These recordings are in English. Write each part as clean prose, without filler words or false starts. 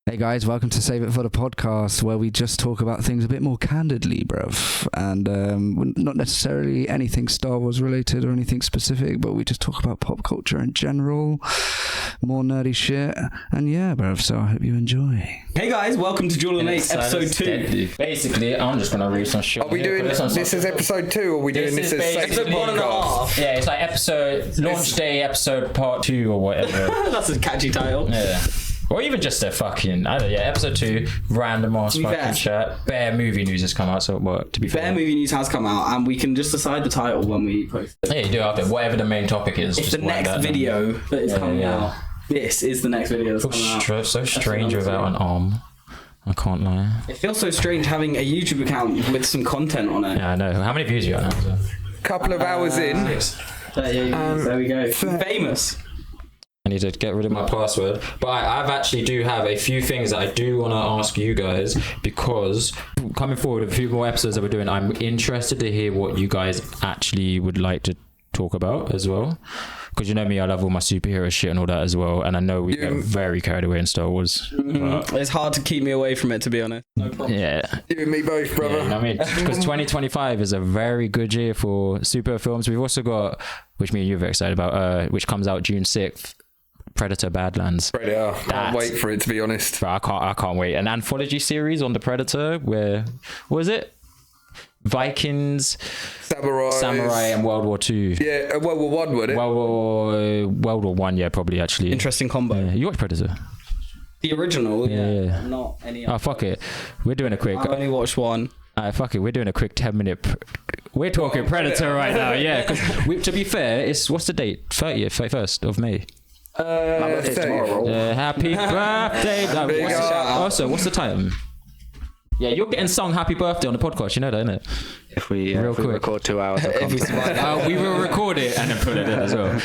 Hey guys, welcome to Save It for the Podcast, where we just talk about things a bit more candidly, bruv. And not necessarily anything Star Wars related or anything specific, but we just talk about pop culture in general, more nerdy shit. And yeah, bruv, so I hope you enjoy. Hey guys, welcome to Duel and Ace, episode 2. Basically, I'm just going to read some shit. Are we doing this is episode 2, or are we doing this as episode 1.5? Yeah, it's like episode, launch day episode part 2 or whatever. That's a catchy title. Yeah. Or even just a fucking, I don't know, yeah, episode 2, random ass fucking chat. Bear movie news has come out, so it worked, to be fair. Bear movie news has come out, and we can just decide the title when we post it. Yeah, you do have to, whatever the main topic is. It's the next video that is coming out. This is the next video that's coming out. So strange without an arm. I can't lie. It feels so strange having a YouTube account with some content on it. Yeah, I know. How many views you got now? Couple of hours in. There we go. Famous. I need to get rid of my password, but I've actually do have a few things that I do want to ask you guys, because coming forward with a few more episodes that we're doing, I'm interested to hear what you guys actually would like to talk about as well, because you know me, I love all my superhero shit and all that as well, and I know we get very carried away in Star Wars. It's hard to keep me away from it, to be honest. No problem. Yeah, You and me both, brother. yeah, you know what I mean, because 2025 is a very good year for superhero films. We've also got, which me and you are very excited about, which comes out June 6th, Predator Badlands. Predator. Can't wait for it, to be honest. But I can't wait. An anthology series on the Predator, where what was it? Vikings, Samurai, and World War II. Yeah, World War One, wasn't it? World War One, yeah, probably actually. Interesting combo. Yeah. You watch Predator? The original, Yeah. not any. Oh fuck it, we're doing a quick. I've only watched one. Fuck it, we're doing a quick 10-minute. We're talking Predator right now, yeah. Because to be fair, it's what's the date? 30th, 31st of May. Tomorrow. Happy birthday! Also, what's the time? Yeah, you're getting sung "Happy Birthday" on the podcast. You know that, innit? If we record 2 hours of content. We will record it and then put it in as well.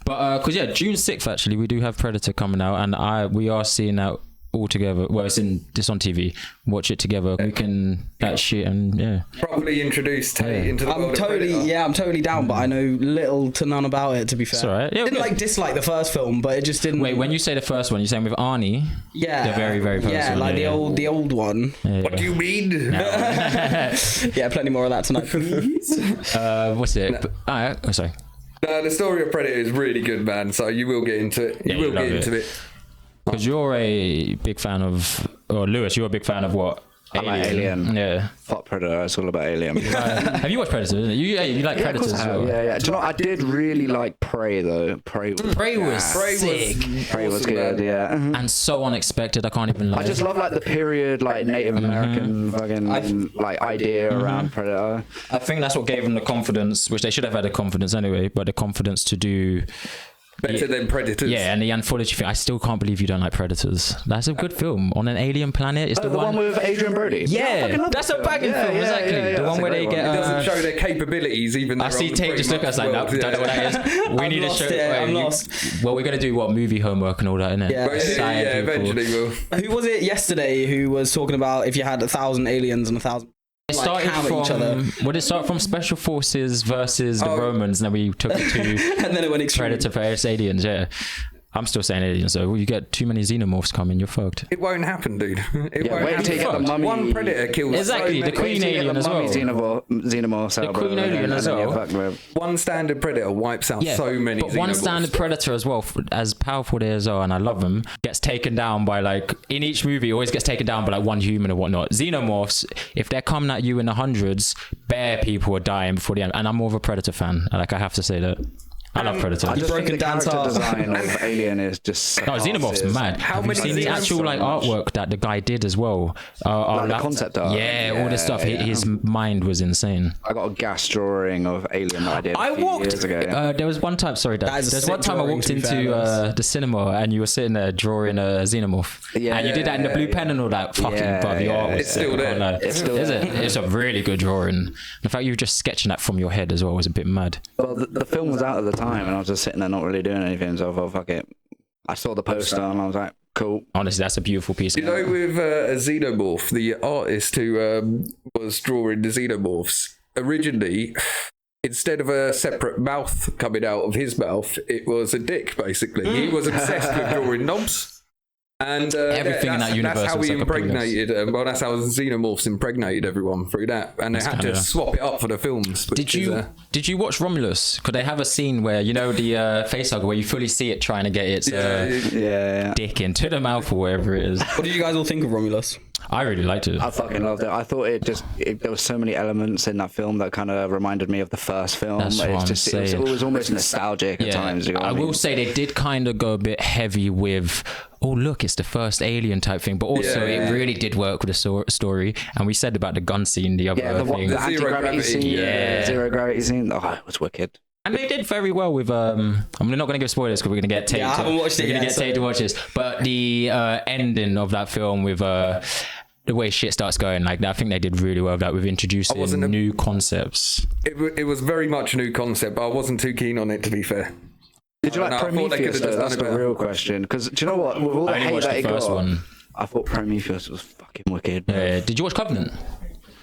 But because June 6th actually, we do have Predator coming out, and we are seeing that all together. Well, it's on TV. Watch it together. We can that shit and Properly introduce Tate into the world of Predator. I'm totally down, but I know little to none about it, to be fair. It's alright. Yeah, didn't dislike the first film, but it just didn't. Wait, when you say the first one, you're saying with Arnie? Yeah, they're very, very close. Yeah, like the old one. Yeah. What do you mean? Yeah, plenty more of that tonight, please. What's it? Sorry. No, the story of Predator is really good, man. So you will get into it. You will get into it. Because you're a big fan of, or Lewis, you're a big fan of what? I like Alien. Yeah. Fuck Predator, it's all about Alien. Have you watched Predator? Isn't it? You like Predators as well? Yeah. Do you know what? I did really like Prey though. Prey was sick. Prey was good, yeah. And so unexpected, I can't even lie. I just love like the period, like Native American fucking like idea around Predator. I think that's what gave them the confidence, which they should have had the confidence anyway, but the confidence to do better than Predators. Yeah, and the anthology thing. I still can't believe you don't like Predators. That's a good film on an alien planet. It's the one with Adrian Brody. Yeah, that's a banging film. Exactly. The one where they get. It doesn't show their capabilities, even. I see Tate just look at us like that. Don't know what that is. We need to show. I'm lost. Well, we're gonna do movie homework and all that, innit? Yeah, eventually we'll. Who was it yesterday who was talking about if you had 1,000 aliens and 1,000? It started from. Would it start from Special Forces versus the Romans, and then we took it to and then it went extreme. Predator versus aliens? Yeah, I'm still saying aliens. So you get too many xenomorphs coming, you're fucked. It won't happen, dude. It won't wait till you get the mummy. One Predator kills exactly the Queen alien as well. Xenomorphs. The Queen alien as well. One standard Predator wipes out so many. But one standard Predator as well, as powerful they are, and I love them, gets taken down by in each movie, always gets taken down by one human or whatnot. Xenomorphs, if they're coming at you in the hundreds, bare people are dying before the end. And I'm more of a Predator fan. I have to say that. I love Predator. I just think the character design of Alien is just. No, Xenomorph's mad. Have you seen the actual artwork that the guy did as well? The concept art. Yeah, all this stuff. His mind was insane. I got a gas drawing of Alien that I did a few years ago. There was one time. Sorry, there's one time I walked into the cinema and you were sitting there drawing a xenomorph. Yeah, and you did that in the blue pen and all that. Fucking, but the art was it's still there. It's still there. It's a really good drawing. The fact you were just sketching that from your head as well was a bit mad. Well, the film was out at the time, and I was just sitting there not really doing anything, so I thought, fuck it. I saw the poster and I was like, cool. Honestly, that's a beautiful piece. You know, with a xenomorph, the artist who was drawing the xenomorphs, originally, instead of a separate mouth coming out of his mouth, it was a dick, basically. He was obsessed with drawing knobs. And Everything in that universe That's how was we like a impregnated. That's how Xenomorphs impregnated everyone through that, and they had to swap it up for the films. Did you watch Romulus? Could they have a scene where the facehugger where you fully see it trying to get its dick into the mouth or whatever it is? What did you guys all think of Romulus? I really liked it. I fucking loved it. I thought there was so many elements in that film that kind of reminded me of the first film. That's what I'm saying. It was almost nostalgic at times. You know I will say they did kind of go a bit heavy with, oh look, it's the first Alien type thing, but also it really did work with the story. And we said about the gun scene, the other thing. The anti-gravity scene, zero gravity scene. Oh, it was wicked. And they did very well with I'm not going to give spoilers because we're going to get Tate. I haven't watched it yet. We're going to get Tate to watch this. But the ending of that film with the way shit starts going, like I think they did really well with that, with introducing new concepts. It was very much a new concept, but I wasn't too keen on it, to be fair. Did you like Prometheus though? That's the real question. Because do you know what? With all the hate that it got, I thought Prometheus was fucking wicked. Yeah. Did you watch Covenant?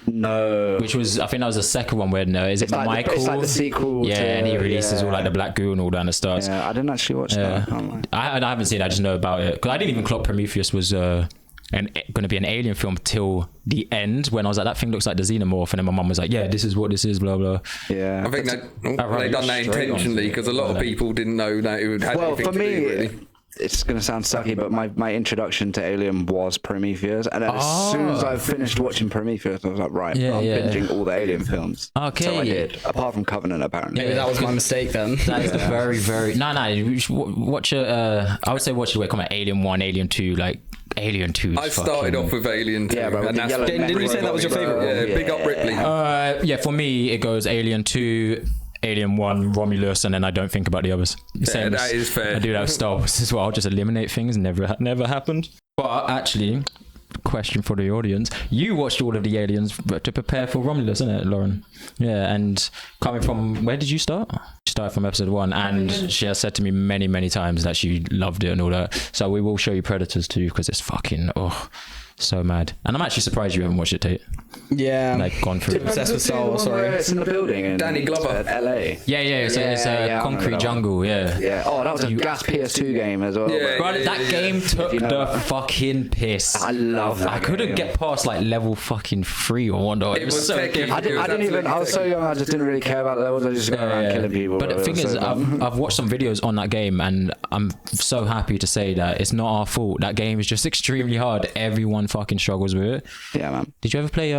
No. Which was, I think that was the second one where, is it Michael? It's like the sequel. Yeah, and he releases all like the black goo and all that and it starts. Yeah, I didn't actually watch that. I haven't seen it, I just know about it. Because I didn't even clock Prometheus was going to be an Alien film till the end, when I was like, that thing looks like the Xenomorph, and then my mum was like, yeah, this is what this is, blah blah. Yeah, I think they done that intentionally because a lot of people didn't know that it would have anything to do, really. It's going to sound sucky, but my introduction to Alien was Prometheus, and then as soon as I finished watching Prometheus, I was like, right, I'm binging all the Alien films. Okay. So I did, apart from Covenant, apparently. Maybe that was my mistake then. That is very, very... No, you should watch I would say watch the way come out Alien 1, Alien 2, like... Alien 2 I started off with Alien 2. Yeah, bro, and that's didn't you say that was your favourite one? Yeah, big up Ripley. Yeah, for me, it goes Alien 2... Alien 1, Romulus, and then I don't think about the others. Yeah, that is fair. I do that with Star Wars as well. I'll just eliminate things. Never happened. But actually, question for the audience: you watched all of the Aliens to prepare for Romulus, isn't it, Lauren? Yeah, and coming from where did you start? She started from episode 1, and she has said to me many, many times that she loved it and all that. So we will show you Predators too, because it's fucking so mad. And I'm actually surprised you haven't watched it, Tate. Yeah, like gone through. Obsessed with Star Wars. Sorry, it's in the building in Danny Glover, LA. Yeah. It's a concrete jungle. Yeah. Oh, that was a gas PS2 game as well. Yeah, bro, that game took the fucking piss. I love that. I couldn't get past like level fucking 3 or whatever. It was so difficult. I didn't even. I was so young. I just didn't really care about the levels. I just go around killing people. But the thing is, I've watched some videos on that game, and I'm so happy to say that it's not our fault. That game is just extremely hard. Everyone fucking struggles with it. Yeah, man. Did you ever play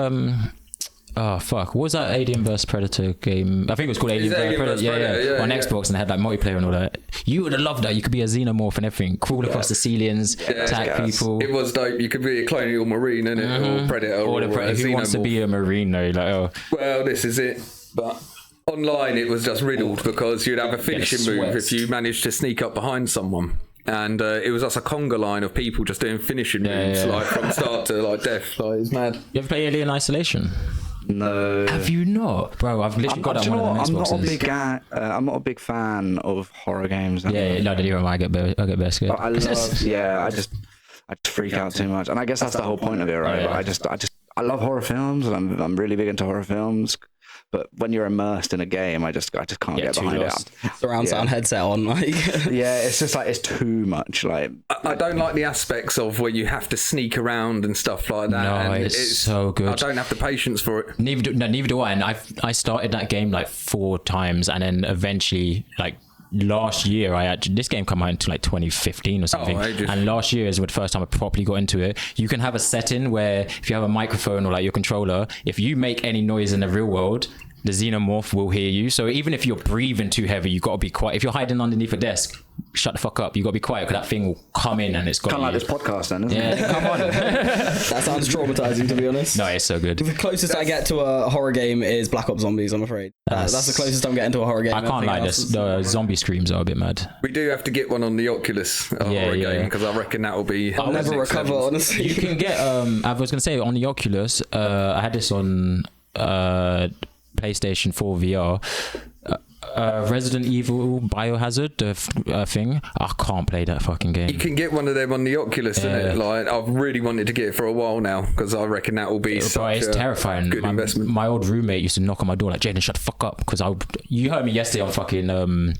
oh fuck, what was that Alien vs Predator game? I think it was called Alien vs Predator. Yeah, on Xbox, and they had like multiplayer and all that. You would have loved that. You could be a xenomorph and everything, crawl across the ceilings, attack people. It was dope. You could be a colonial marine, innit? Or predator, or a who wants to be a marine though? Like, well, this is it. But online, it was just riddled because you'd have a finishing move if you managed to sneak up behind someone. And it was just a conga line of people just doing finishing moves, like from start to like death. Like, it's mad. You ever play Alien Isolation? No. Have you not, bro? I've literally got that one on Xboxes. I'm not a big fan of horror games. No, neither am I. I get best scared. I love. I just freak out too much, and I guess that's the whole point of it, right? But I love horror films, and I'm really big into horror films. But when you're immersed in a game, I just can't get behind it. Surround sound headset on, like. Yeah, it's just like it's too much. Like I don't like the aspects of where you have to sneak around and stuff like that. No, and it's so good. I don't have the patience for it. Neither do I. And I started that game like 4 times, and then eventually like. Last year, this game came out into like 2015 or something, and last year is the first time I properly got into it. You can have a setting where if you have a microphone or like your controller, if you make any noise in the real world, the xenomorph will hear you. So even if you're breathing too heavy, you got to be quiet. If you're hiding underneath a desk, shut the fuck up. You got to be quiet because that thing will come in and it's got kind of like this podcast then, isn't it? Come on. That sounds traumatizing, to be honest. No, it's so good. The closest I get to a horror game is Black Ops Zombies, I'm afraid. That's the closest I'm getting to a horror game. I can't lie, the zombie screams are a bit mad. We do have to get one on the Oculus horror game, because I reckon that will be... I'll never recover, honestly. You can get, I was going to say, on the Oculus, I had this on PlayStation 4 VR. Resident Evil Biohazard, the thing. I can't play that fucking game. You can get one of them on the Oculus, innit? Like, I've really wanted to get it for a while now because I reckon that will be such a terrifying. Good investment. My old roommate used to knock on my door like, Jaden, shut the fuck up, because you heard me yesterday on fucking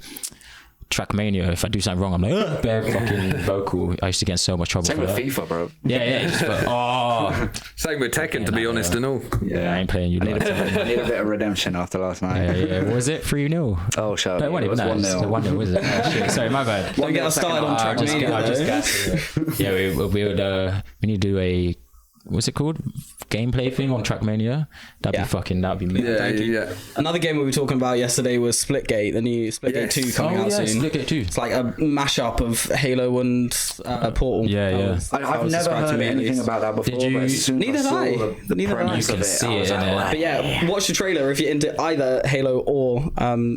Trackmania. If I do something wrong, I'm like, bare fucking vocal. I used to get in so much trouble. Same for with that. FIFA, bro. Yeah. Same with Tekken, to be honest, and all. Yeah, I ain't playing you. I need a bit of redemption after last night. Yeah. What was it 3-0? Oh, shut No, up. it wasn't. It was 1-0, was it? Oh, shit. Sorry, my bad. Don't get us started on Trackmania. Yeah, we need to do a, what's it called? Gameplay thing on Trackmania. That'd be me. Yeah. Another game we were talking about yesterday was Splitgate, the new Splitgate 2 coming out soon. Splitgate 2. It's like a mashup of Halo and Portal. I've never heard anything about that before. Did you? But as soon Neither as I have saw I. the Neither have I. premise You of can it, see I was it, like, innit? wow. But yeah, watch the trailer if you're into either Halo or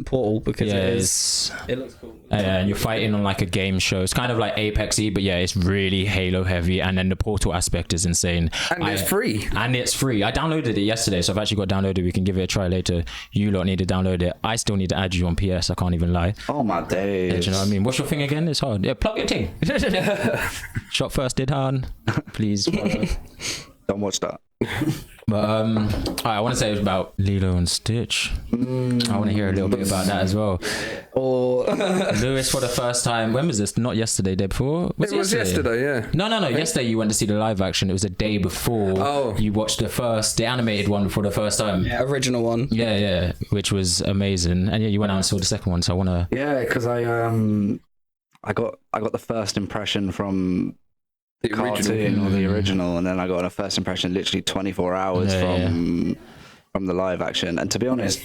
Portal, because it looks cool. And you're fighting on like a game show. It's kind of like Apex-y, but yeah, it's really Halo heavy. And then the Portal aspect is insane. And it's free. And it's free. I downloaded it yesterday, so I've actually got downloaded. We can give it a try later. You lot need to download it. I still need to add you on PS. I can't even lie. Oh my days. Do you know what I mean? What's your thing again? It's hard. Yeah, plug your thing. Shot first, did Han. Please. Don't watch that. But alright, I want to say about Lilo and Stitch. I want to hear a little bit about that as well. Or Lewis, for the first time, when was this? Not yesterday, day before? It was yesterday, yeah. No. Yesterday you went to see the live action. It was the day before you watched the animated one for the first time. yeah, original one. Yeah, which was amazing. And yeah, you went out and saw the second one. So I want to. Yeah, because I got the first impression from The cartoon or the original, and then I got a first impression literally 24 hours from the live action. And to be honest,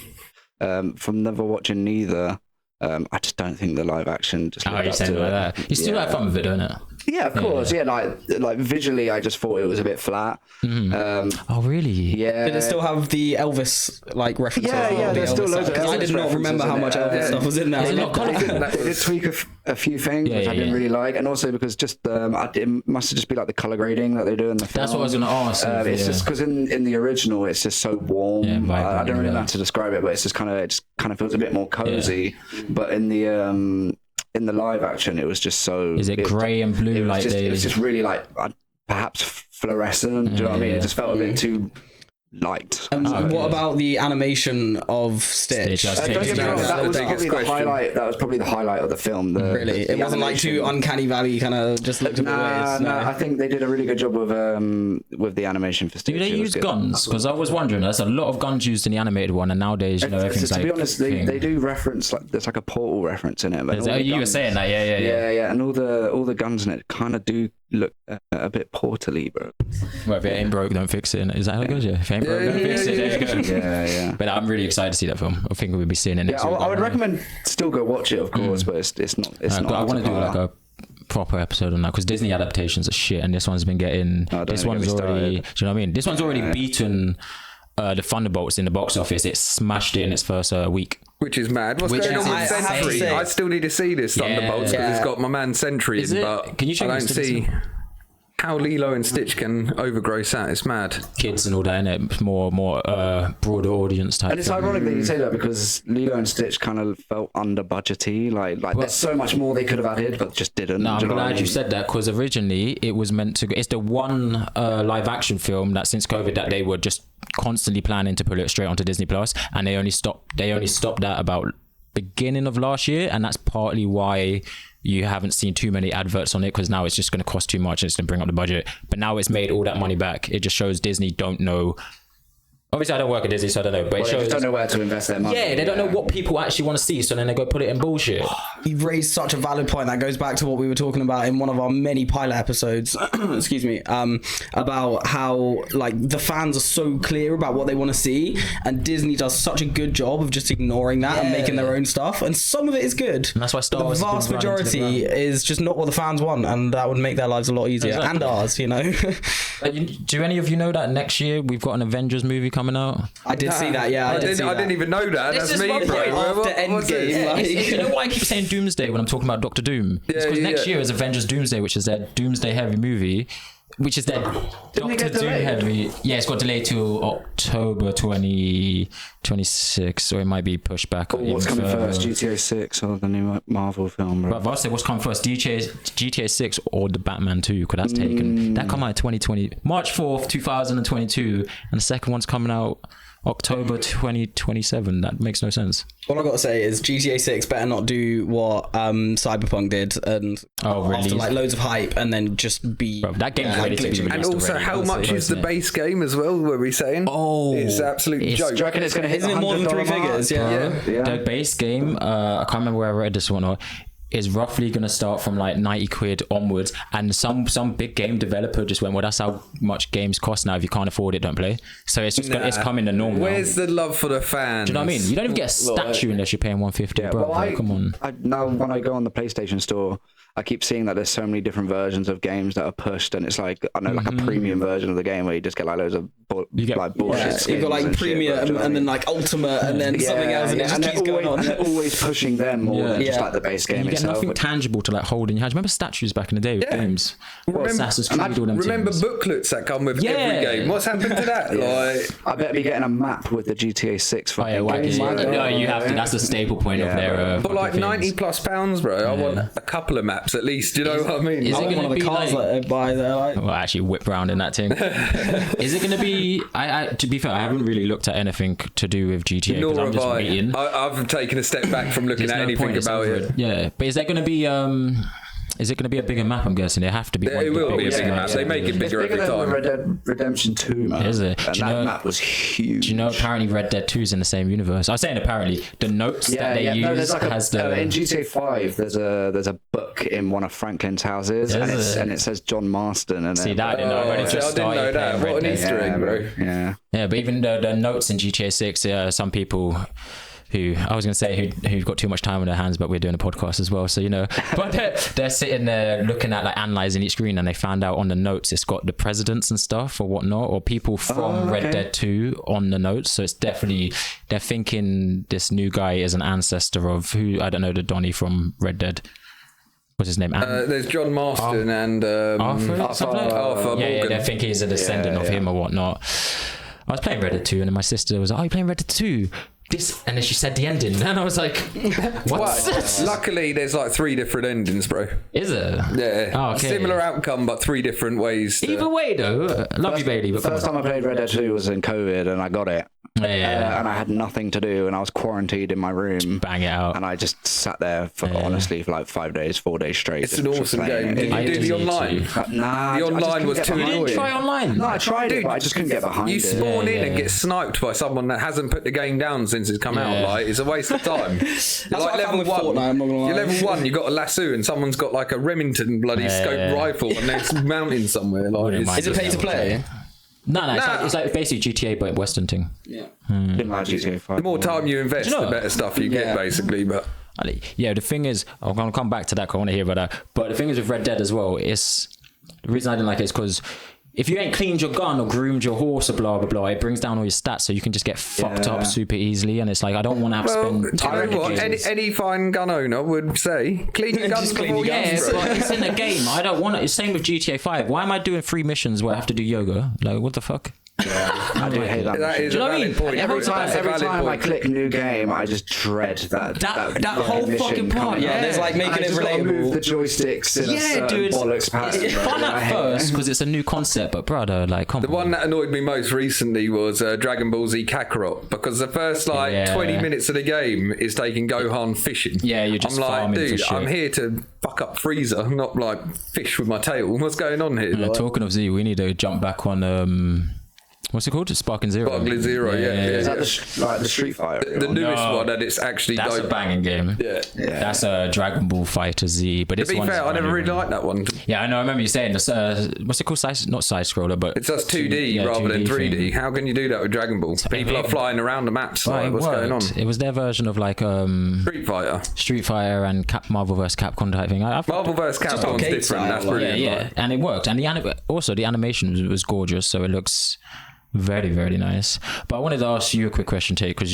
from never watching neither, I just don't think the live action just lived you up said to like it. that. You still had fun with it, don't it? Yeah, of course. Yeah, like visually, I just thought it was a bit flat. Oh, really? Yeah. Did it still have the Elvis like references? Yeah, there's still loads of Because I Elvis did not remember how much references in it. Elvis stuff was in there. They did tweak a few things which I didn't really like, and also because just it must just be like the color grading that they do in the film. That's what I was going to ask. It's just because in the original it's just so warm. Yeah, vibrant, I don't really know how to describe it, but it's just kind of feels a bit more cozy. But in the live action, it was just so. Is it grey and blue? It was just really like perhaps fluorescent. Do you know what I mean? It just felt a bit too light. What about the animation of Stitch? Don't get me wrong, that was probably the highlight. That was probably the highlight of the film. Really, it wasn't like too uncanny valley. Kind of just looked a bit weird. No, I think they did a really good job with the animation for Stitch. Do they use guns? Because I was wondering, there's a lot of guns used in the animated one, and nowadays, everything's like. To be honest, they do reference there's like a Portal reference in it. But you were saying that, yeah, and all the guns in it kind of do look a bit portally, bro. Well, if it ain't broke, don't fix it. Is that how it goes? Yeah. If it ain't broke, don't fix it. There you go. Yeah. But I'm really excited to see that film. I think we'll be seeing it next week. I would recommend still go watch it, of course, but it's not. I want to do like a proper episode on that because Disney adaptations are shit, and this one's been getting. This one's already. Do you know what I mean? This one's already beaten the Thunderbolts in the box office. It smashed it in its first week. Which is mad. What's going on with Sentry? I still need to see this Thunderbolts because it's got my man Sentry in, but can you check I don't see how Lilo and Stitch can overgross that. It's mad. Kids and all that, innit? It's more broader audience type. And it's ironic that you say that because Lilo and Stitch kind of felt under budgety. Like there's so much more they could have added, but just didn't. No, I'm glad you said that because originally it was meant to. It's the one live action film that since COVID that they were just constantly planning to put it straight onto Disney Plus, and they only stopped that about beginning of last year, and that's partly why you haven't seen too many adverts on it because now it's just going to cost too much and it's going to bring up the budget. But now it's made all that money back. It just shows Disney don't know. Obviously, I don't work at Disney, so I don't know. But it shows they don't know where to invest their money. Yeah, they don't know what people actually want to see, so then they go put it in bullshit. You've raised such a valid point that goes back to what we were talking about in one of our many pilot episodes. Excuse me. About how like the fans are so clear about what they want to see, and Disney does such a good job of just ignoring that and making their own stuff. And some of it is good. And that's why Star Wars. The vast majority is just not what the fans want, and that would make their lives a lot easier and ours. You know. Do any of you know that next year we've got an Avengers movie coming out? I did see that. Yeah, I didn't even know that. That's me, bro. After Endgame, you know why I keep saying Doomsday when I'm talking about Doctor Doom? It's because next year is Avengers Doomsday, which is their Doomsday heavy movie, which is their Doctor Doom heavy. Yeah, it's got delayed to October 2026, or it might be pushed back. What's coming first, GTA 6 or the new Marvel film? Bro? But I'll say what's coming first, GTA 6 or the Batman 2? Because that's taken. That come out in 2020, March 4th, 2022, and the second one's coming out October 2027. That makes no sense. All I got to say is GTA 6 better not do what Cyberpunk did, and after like loads of hype, and then just be. Bro, that game's ready to be released. And also, already. how much is the base game as well? Were we saying? Oh, it's absolute joke. Do you reckon it's going to hit? Isn't it more than three figures? Yeah. The base game, I can't remember where I read this one, or is roughly going to start from like 90 quid onwards, and some big game developer just went, well, that's how much games cost now. If you can't afford it, don't play. So it's just it's coming to normal. Where's the love for the fans? Do you know what I mean? You don't even get a statue unless you're paying 150. Yeah, bro, come on. Now when I go on the PlayStation store, I keep seeing that there's so many different versions of games that are pushed, and it's like, I know, like a premium version of the game where you just get like loads of like bullshit. You've got like premium and then like ultimate and then something else, and it just keeps going on. They're always pushing them more than just like the base game you get itself. nothing tangible to like hold in your hands. Remember statues back in the day with games? Assassin's Creed, all them remember things. booklets that come with every game? What's happened to that? Like, I better be getting a map with the GTA 6 No, you have to. That's the staple point of their. for like £90+, bro. I want a couple of maps at least. Do you know what I mean? Is I it want going one to of the be cars like? that they buy there. Like. Well, actually whip round in that thing. Is it going to be? To be fair, I haven't really looked at anything to do with GTA because I'm just waiting. I've taken a step back from looking at anything about it. Yeah, but is there going to be? Is it going to be a bigger map? I'm guessing it have to be. It will be a bigger map. They make it bigger every time. Red Dead Redemption 2, man. Is it? And that map was huge. Do you know apparently Red Dead 2 is in the same universe? I was saying apparently the notes that they use has the. In GTA 5, there's a book in one of Franklin's houses, and it says John Marston. And see that? I didn't know. I didn't know that. What an Easter egg, bro. Yeah. Yeah, but even the notes in GTA 6, some people who I was going to say who've got too much time on their hands, but we're doing a podcast as well, so you know. But they're sitting there looking at like analyzing each screen, and they found out on the notes it's got the presidents and stuff or whatnot, or people from Red Dead 2 on the notes. So it's definitely they're thinking this new guy is an ancestor of who I don't know, the Donnie from Red Dead. What's his name? There's John Marston and Arthur Morgan. Yeah, they think he's a descendant of him or whatnot. I was playing Red Dead 2, and then my sister was like, "Oh, you're playing Red Dead 2?" And then she said the ending, and I was like, "What?" Luckily, there's like 3 different endings, bro. Is it? Yeah. Oh, okay. Similar outcome, but 3 different ways. Either way, though, love you, Bailey. But First time I played Red Dead 2 was in COVID, and I got it. And I had nothing to do, and I was quarantined in my room. Bang it out. And I just sat there for honestly for like 5 days, 4 days straight. It's an awesome game. Did you do the online? Nah, the online was too You didn't try online? No, I tried it, but I just couldn't get behind it. You spawn in and get sniped by someone that hasn't put the game down since it's come out. Like, it's a waste of time. You're like level 1. Fortnite, I'm not gonna lie. You're level 1. You got a lasso, and someone's got like a Remington bloody scope rifle, and they're mounting somewhere. Like, Is it pay to play? No, it's like basically GTA but Western thing. Yeah. Didn't like GTA 5. the more time you invest, the better stuff you get, basically. But yeah, the thing is, I'm gonna come back to that because I want to hear about that. But the thing is with Red Dead as well, is the reason I didn't like it is because if you ain't cleaned your gun or groomed your horse or blah blah blah, it brings down all your stats, so you can just get fucked up super easily. And it's like I don't want to have to spend time. You know what? Any fine gun owner would say, clean your guns before you use but it's in a game. I don't want it. It's same with GTA 5. Why am I doing 3 missions where I have to do yoga? Like, what the fuck? Yeah, I do hate that. That is Do you a know what I valid mean? point. Every time I click new game, I just dread that whole mission fucking part. coming Yeah, up. there's like making I it just gotta move relatable. the joysticks in a certain dude. bollocks pattern. It's fun at first because it's a new concept, but brother, like, come on. The one that annoyed me most recently was Dragon Ball Z Kakarot, because the first 20 minutes of the game is taking Gohan fishing. Yeah, you're just I'm like, farming for dude, shit. I'm here to fuck up Frieza, not like fish with my tail. What's going on here? Like, Talking of Z, we need to jump back on what's it called? Sparking Zero. Sparkling Zero, yeah. Is that the Street Fighter? The newest one, and it's actually That's dope. a banging game. Yeah. That's a Dragon Ball Fighter Z. But To this be one's fair, I never really liked that one. Yeah, I know. I remember you saying this. What's it called? Not side scroller, but It's just 2D rather than 3D. thing. How can you do that with Dragon Ball? People are flying around the maps. Well, Like, it what's going on? worked. It was their version of like Street Fighter. and Marvel vs. Capcom type thing. Marvel vs. Capcom's arcade different. style, That's like, brilliant. Yeah, and it worked. And the animation was gorgeous, so it looks very, very nice. But I wanted to ask you a quick question, Tate, because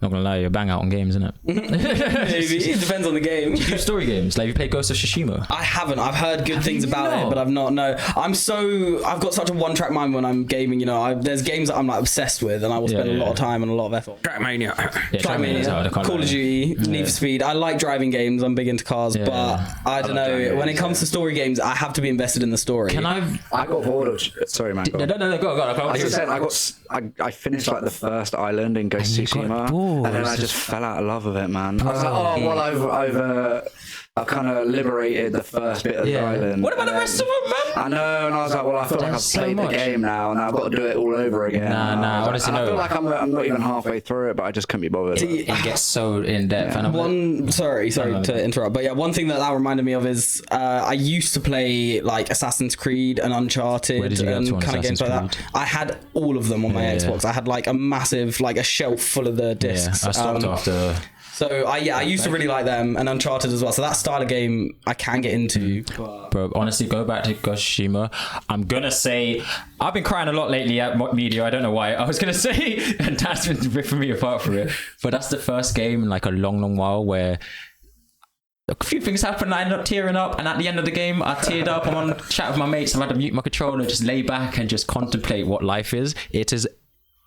Not gonna lie, you're bang out on games, isn't it? Maybe it depends on the game. Do you do story games? Like, you play Ghost of Tsushima? I haven't. I've heard good things about it, but I've not. No, I've got such a one-track mind when I'm gaming. You know, there's games that I'm like obsessed with, and I will spend a lot of time and a lot of effort. Trackmania. Trackmania, Call of Duty, Need for Speed. I like driving games. I'm big into cars, but I don't know. When it comes to story games, I have to be invested in the story. I got bored of. Sorry, man. No, go on. As I said, I finished like the first island in Ghost of Tsushima, and then I just fell out of love with it, man. I was like, oh well, I've kind of liberated the first bit of the island. What about the rest of them, man? I know, and I was like, well, I feel like I've played the game now, and I've got to do it all over again. Nah, honestly, no. I feel like I'm not even halfway through it, but I just couldn't be bothered. It gets so in depth. And sorry to interrupt, but yeah, one thing that reminded me of is I used to play like Assassin's Creed and Uncharted and kind of games like that. I had all of them on my Xbox. I had like a massive, like a shelf full of the discs. I stopped after. So I used to really like them, and Uncharted as well. So that style of game I can get into. Bro, honestly, go back to Ghost of Tsushima. I'm gonna say I've been crying a lot lately at media. I don't know why. I was gonna say, and Dad's been ripping me apart for it, but that's the first game in like a long while where a few things happen. I end up tearing up, and at the end of the game, I teared up. I'm on chat with my mates. I've had to mute my controller, just lay back and just contemplate what life is. It is.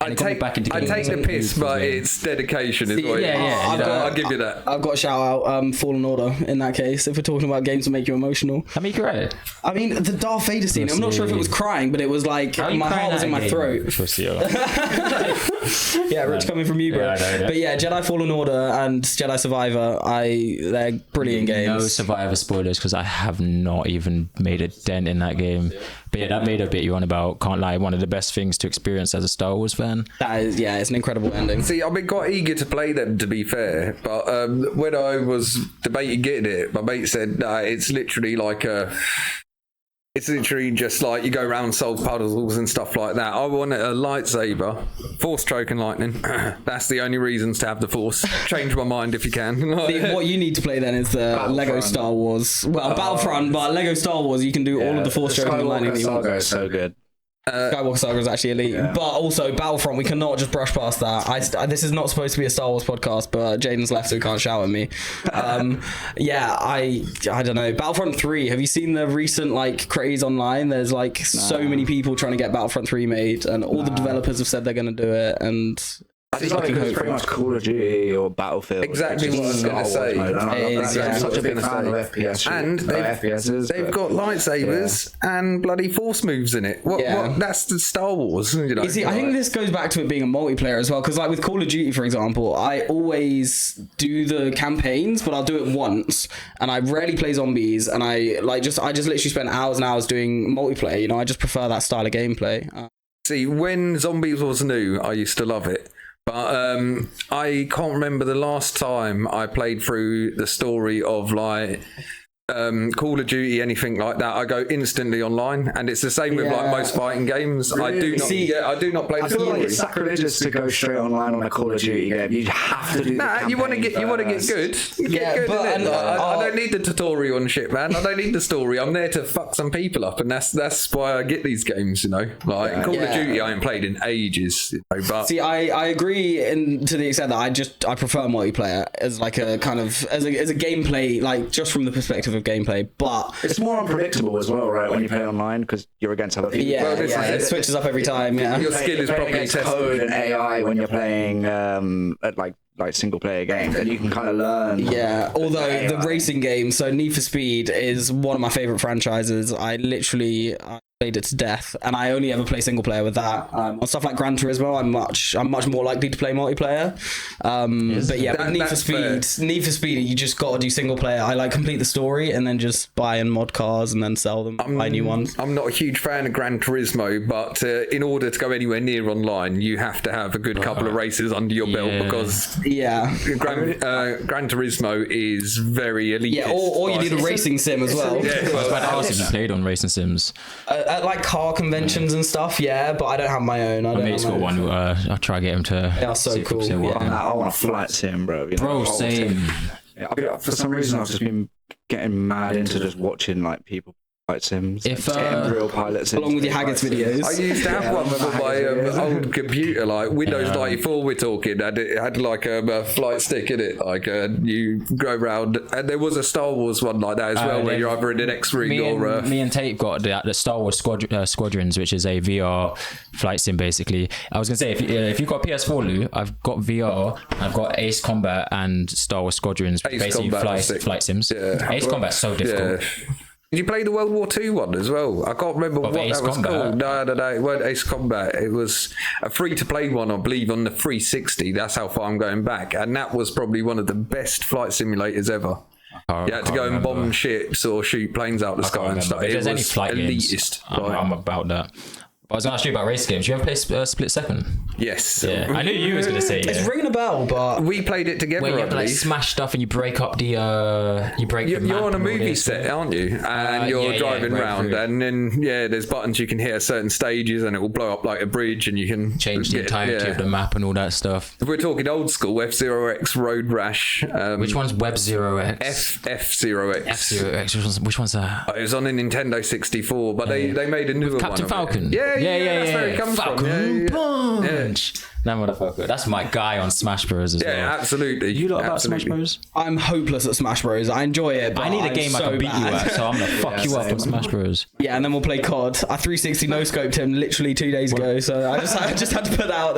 I take the piss, but it's dedication. Is what I'll give you that. I've got to shout out Fallen Order in that case. If we're talking about games that make you emotional, I mean, great. I mean, the Darth Vader scene. I'm not sure if it was crying, but it was like my heart was in my throat. Yeah, Rich coming from you, bro. But yeah, Jedi Fallen Order and Jedi Survivor, they're brilliant games. No Survivor spoilers because I have not even made a dent in that game. But yeah, that made a bit you on about. Can't lie, one of the best things to experience as a Star Wars fan. That is, yeah, it's an incredible ending. See, I've been quite eager to play them, to be fair. But when I was debating getting it, my mate said, "No, it's literally like it's literally just like you go around, solve puzzles and stuff like that. I want a lightsaber, force stroke and lightning. That's the only reasons to have the force. Change my mind if you can." See, what you need to play then is the Lego Star Wars. Well, Battlefront, but Lego Star Wars, you can do all of the force stroke and lightning. Saga is so good. Skywalker Saga is actually elite, but also Battlefront, we cannot just brush past that. This is not supposed to be a Star Wars podcast, but Jaden's left, so he can't shout at me. I don't know. Battlefront 3, have you seen the recent like craze online? There's like so many people trying to get Battlefront 3 made, and all the developers have said they're going to do it, and I just like it's pretty much Call of Duty or Battlefield. Exactly what I was going to say. I'm such a big fan of FPS. And they've got lightsabers and bloody force moves in it. What? That's the Star Wars. You know? You see, I think this goes back to it being a multiplayer as well, because like with Call of Duty, for example, I always do the campaigns, but I'll do it once, and I rarely play zombies, and I just literally spend hours and hours doing multiplayer. You know, I just prefer that style of gameplay. See, when zombies was new, I used to love it. But I can't remember the last time I played through the story of like Call of Duty, anything like that. I go instantly online, and it's the same with like most fighting games. Really? I do not play the story. Like it's sacrilegious to go straight online on a Call of Duty game. You have to do. You want to get good. Get good. I don't need the tutorial and shit, man. I don't need the story. I'm there to fuck some people up, and that's why I get these games. You know, like Call of Duty, I ain't played in ages. You know, but see, I agree to the extent that I prefer multiplayer as like a kind of as a gameplay, like just from the perspective of gameplay, but it's more unpredictable as well, right? When you play online, because you're against other people. It switches up every time. Yeah, your skill is probably tested. Code and AI when you're playing at like single player games, and you can kind of learn. Yeah, although the racing game, so Need for Speed is one of my favorite franchises. I played it to death, and I only ever play single player with that. On stuff like Gran Turismo, I'm much more likely to play multiplayer. But yeah, with Need for Speed, you just got to do single player. I like complete the story and then just buy and mod cars and then sell them, buy new ones. I'm not a huge fan of Gran Turismo, but in order to go anywhere near online, you have to have a good couple of races under your belt, because Gran Turismo is very elite. Yeah, or you need a racing sim as well. I was about to ask if you played on racing sims. At like car conventions and stuff, but I don't have my own. My mate's got one. I'll try to get him to. They are so cool. I want a flight sim, bro. Bro, same. For some reason, I've just been getting mad into just watching like people flight sims. If, real pilot sims. Along with your Haggods videos. I used to have one for my old computer, like Windows 94 we're talking, and it had like a flight stick in it, like you go around, and there was a Star Wars one like that as well, where you're either in an X-Wing or... Me and Tate got the Star Wars Squadrons, which is a VR flight sim, basically. I was going to say, if you've got PS4, Lou, I've got VR, I've got Ace Combat and Star Wars Squadrons, basically flight sims. Yeah. Ace Combat's so difficult. Yeah. Did you play the World War II one as well? I can't remember what Ace that was Combat? called. No, it wasn't Ace Combat. It was a free-to-play one, I believe, on the 360. That's how far I'm going back. And that was probably one of the best flight simulators ever. You had to go and bomb ships or shoot planes out the sky and stuff. If there's any flight elitist. games, I'm about that. I was going to ask you about race games. You ever play Split Second? Yes. Yeah. I knew you was going to say yeah. It's ringing a bell, but we played it together. Where you have to like smash stuff and you break up the You're on a movie set, aren't you? And you're driving round, and then there's buttons you can hit at certain stages, and it will blow up like a bridge, and you can change the entirety of the map and all that stuff. If we're talking old school, F-Zero-X Road Rash. Which one's Web Zero X? F-Zero-X. F-Zero-X. Which one's that? It was on a Nintendo 64, but they made a newer one. Captain Falcon. Yeah, that's where it comes Falcon Punch. That motherfucker. That's my guy on Smash Bros. as well. Yeah, absolutely. You lot about Smash Bros? I'm hopeless at Smash Bros. I enjoy it, but I need a game I can beat you at, so I'm gonna fuck you up on Smash Bros. Yeah, and then we'll play COD. I 360 no-scoped him literally 2 days ago, so I just had to put that out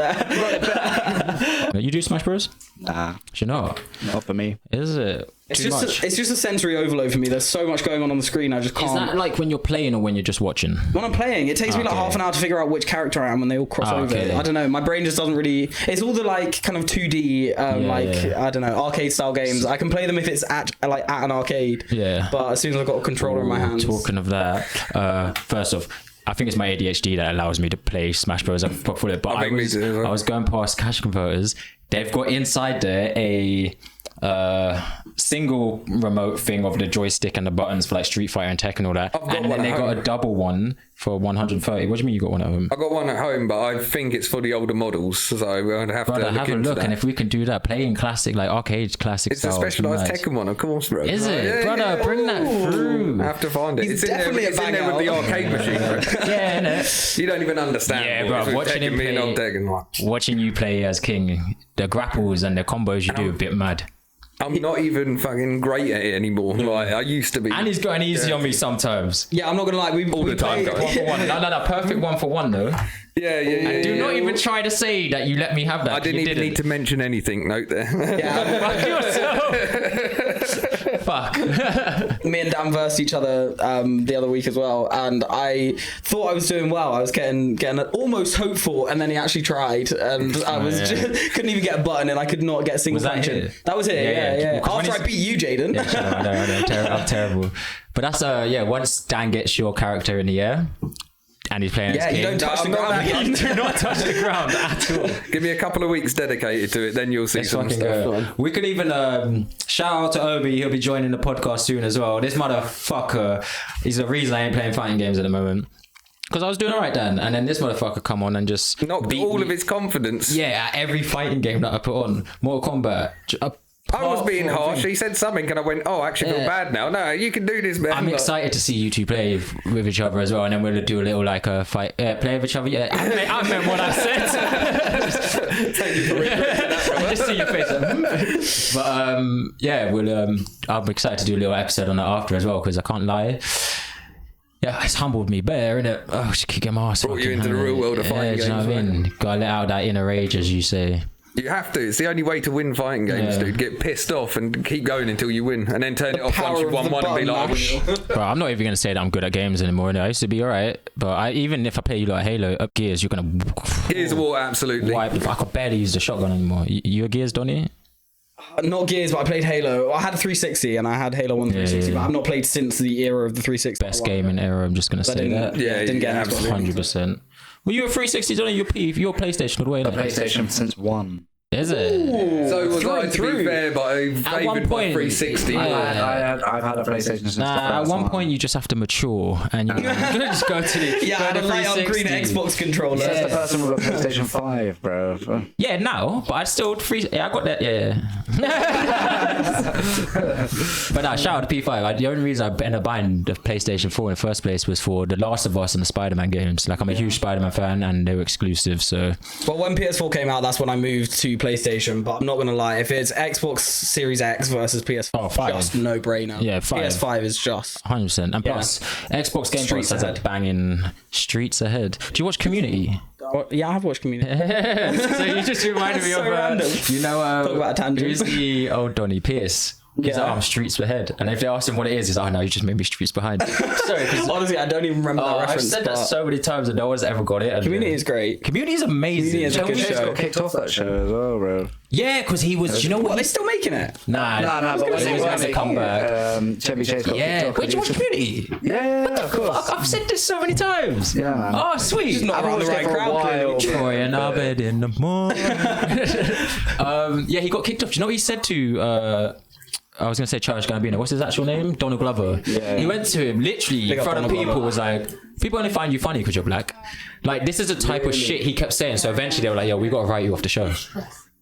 there. You do Smash Bros? Nah. You know? Not for me. Is it? It's just a sensory overload for me. There's so much going on the screen, I just can't. Is that like when you're playing or when you're just watching? When I'm playing, it takes me like half an hour to figure out which character I am when they all cross over. I don't know. My brain just doesn't really... It's all the like kind of 2D, I don't know, arcade style games. I can play them if it's at an arcade. Yeah. But as soon as I've got a controller in my hands... Talking of that, first off, I think it's my ADHD that allows me to play Smash Bros. I was going past Cash Converters. They've got inside there a single remote thing of the joystick and the buttons for like Street Fighter and Tekken and all that. And then they got a double one for 130. What do you mean you got one at home? I got one at home, but I think it's for the older models, so we'll have to have a look. And if we can do that, playing classic, like arcade classic it's styles, a specialised Tekken one, of course, bro. Is it? Yeah, brother, bring that through. I have to find it. It's definitely in there with the arcade machine, bro. Yeah, innit? You don't even understand. Yeah, bro, watching you play as King, the grapples and the combos you do a bit mad. I'm not even fucking great at it anymore. Like I used to be. And he's gotten easy on me sometimes. Yeah, I'm not gonna lie. We all the time. 1-for-1. No, perfect 1-for-1 though. Yeah. And do not even try to say that you let me have that. I didn't even need to mention anything. Note there. Yeah, fuck. Me and Dan versed each other the other week as well, and I thought I was doing well. I was getting almost hopeful, and then he actually tried, and I was just couldn't even get a button, and I could not get a single punch in. That was it. Yeah. After I beat you, Jaden. Yeah, I know. I'm terrible. But that's once Dan gets your character in the air. And he's playing as King. You don't touch the ground. You do not touch the ground at all. Give me a couple of weeks dedicated to it, then you'll see some stuff. We could even shout out to Obi. He'll be joining the podcast soon as well. This motherfucker, he's the reason I ain't playing fighting games at the moment. Because I was doing alright then, and then this motherfucker come on and just knocked all of his confidence. Yeah, at every fighting game that I put on. Mortal Kombat. I was being harsh. He said something and I went, I actually feel bad now. No, you can do this, man. I'm excited to see you two play with each other as well, and then we'll do a little like a fight, play with each other. Yeah, I meant what I said. Thank you for I just see your face. But I'm excited to do a little episode on that after as well, because I can't lie. Yeah, it's humbled me better, innit? Oh, just kicking my ass. Brought you into the real world of fighting games. You know what I mean? Gotta let out that inner rage, as you say. You have to. It's the only way to win fighting games, dude. Get pissed off and keep going until you win, and then turn it off once you've won one and be like, bro, I'm not even gonna say that I'm good at games anymore. I used to be alright, but even if I play you like Halo, up Gears, you're gonna. Gears of War, absolutely. I could barely use the shotgun anymore. You a Gears, Donnie? Not Gears, but I played Halo. I had a 360 and I had Halo 1 360, but I've not played since the era of the 360. Best gaming era, I'm just gonna say that. Didn't get 100%. Were you a 360, Donnie? Your PlayStation all the way? PlayStation since 1. Is it? So was I, to through. be fair, but I favoured my 360. I've had a PlayStation since the At first one one. point, you just have to mature and you just go to the Yeah, I had a light up green 360. Xbox controller. That's the person with a PlayStation 5, bro. Yeah, now, but I still I got that. Yeah. But now, shout out to P5. The only reason I ended up buying the PlayStation 4 in the first place was for The Last of Us and the Spider-Man games. Like, I'm a huge Spider-Man fan, and they were exclusive. So, Well, when PS4 came out, that's when I moved to PlayStation. But I'm not gonna lie, if it's Xbox Series X versus PS4, fine. just no brainer. Yeah, fine. PS5 is just. 100%. And plus, Xbox Game Streets Pass has ahead. a banging Streets Ahead. Do you watch Community? Yeah, I have watched Community. So you just reminded me So of random. you know Talk about a tangent. who's the old Donny Pierce. He's Yeah. like, I'm Streets Ahead, and if they ask him what it is, he's like, oh no, you just made me Streets Behind. Sorry, 'cause Honestly, I don't even remember that I've reference. said that but so many times and no one's ever got it. And, Community is great. Community is amazing. Community is a good He just show. got kicked off that show as well, bro. Yeah, because he was. Do you know What, what? are they still making it? Nah, but he was going to come back. Chevy Chase got Yeah, kicked off. wait, do you watch Community? Yeah, of course. I've said this so many times. Yeah, man. Oh, sweet. Just not I've around the watched right it for a crowd. while. Clearly. Troy and Abed in the morning. Yeah, he got kicked off. Do you know what he said to? I was gonna say Charles Gambino. What's his actual name? Donald Glover. Yeah. He went to him literally in up front of Donald people. Glover. Was like, people only find you funny because you're black. Like, this is the type of shit he kept saying. So eventually they were like, yo, we gotta write you off the show.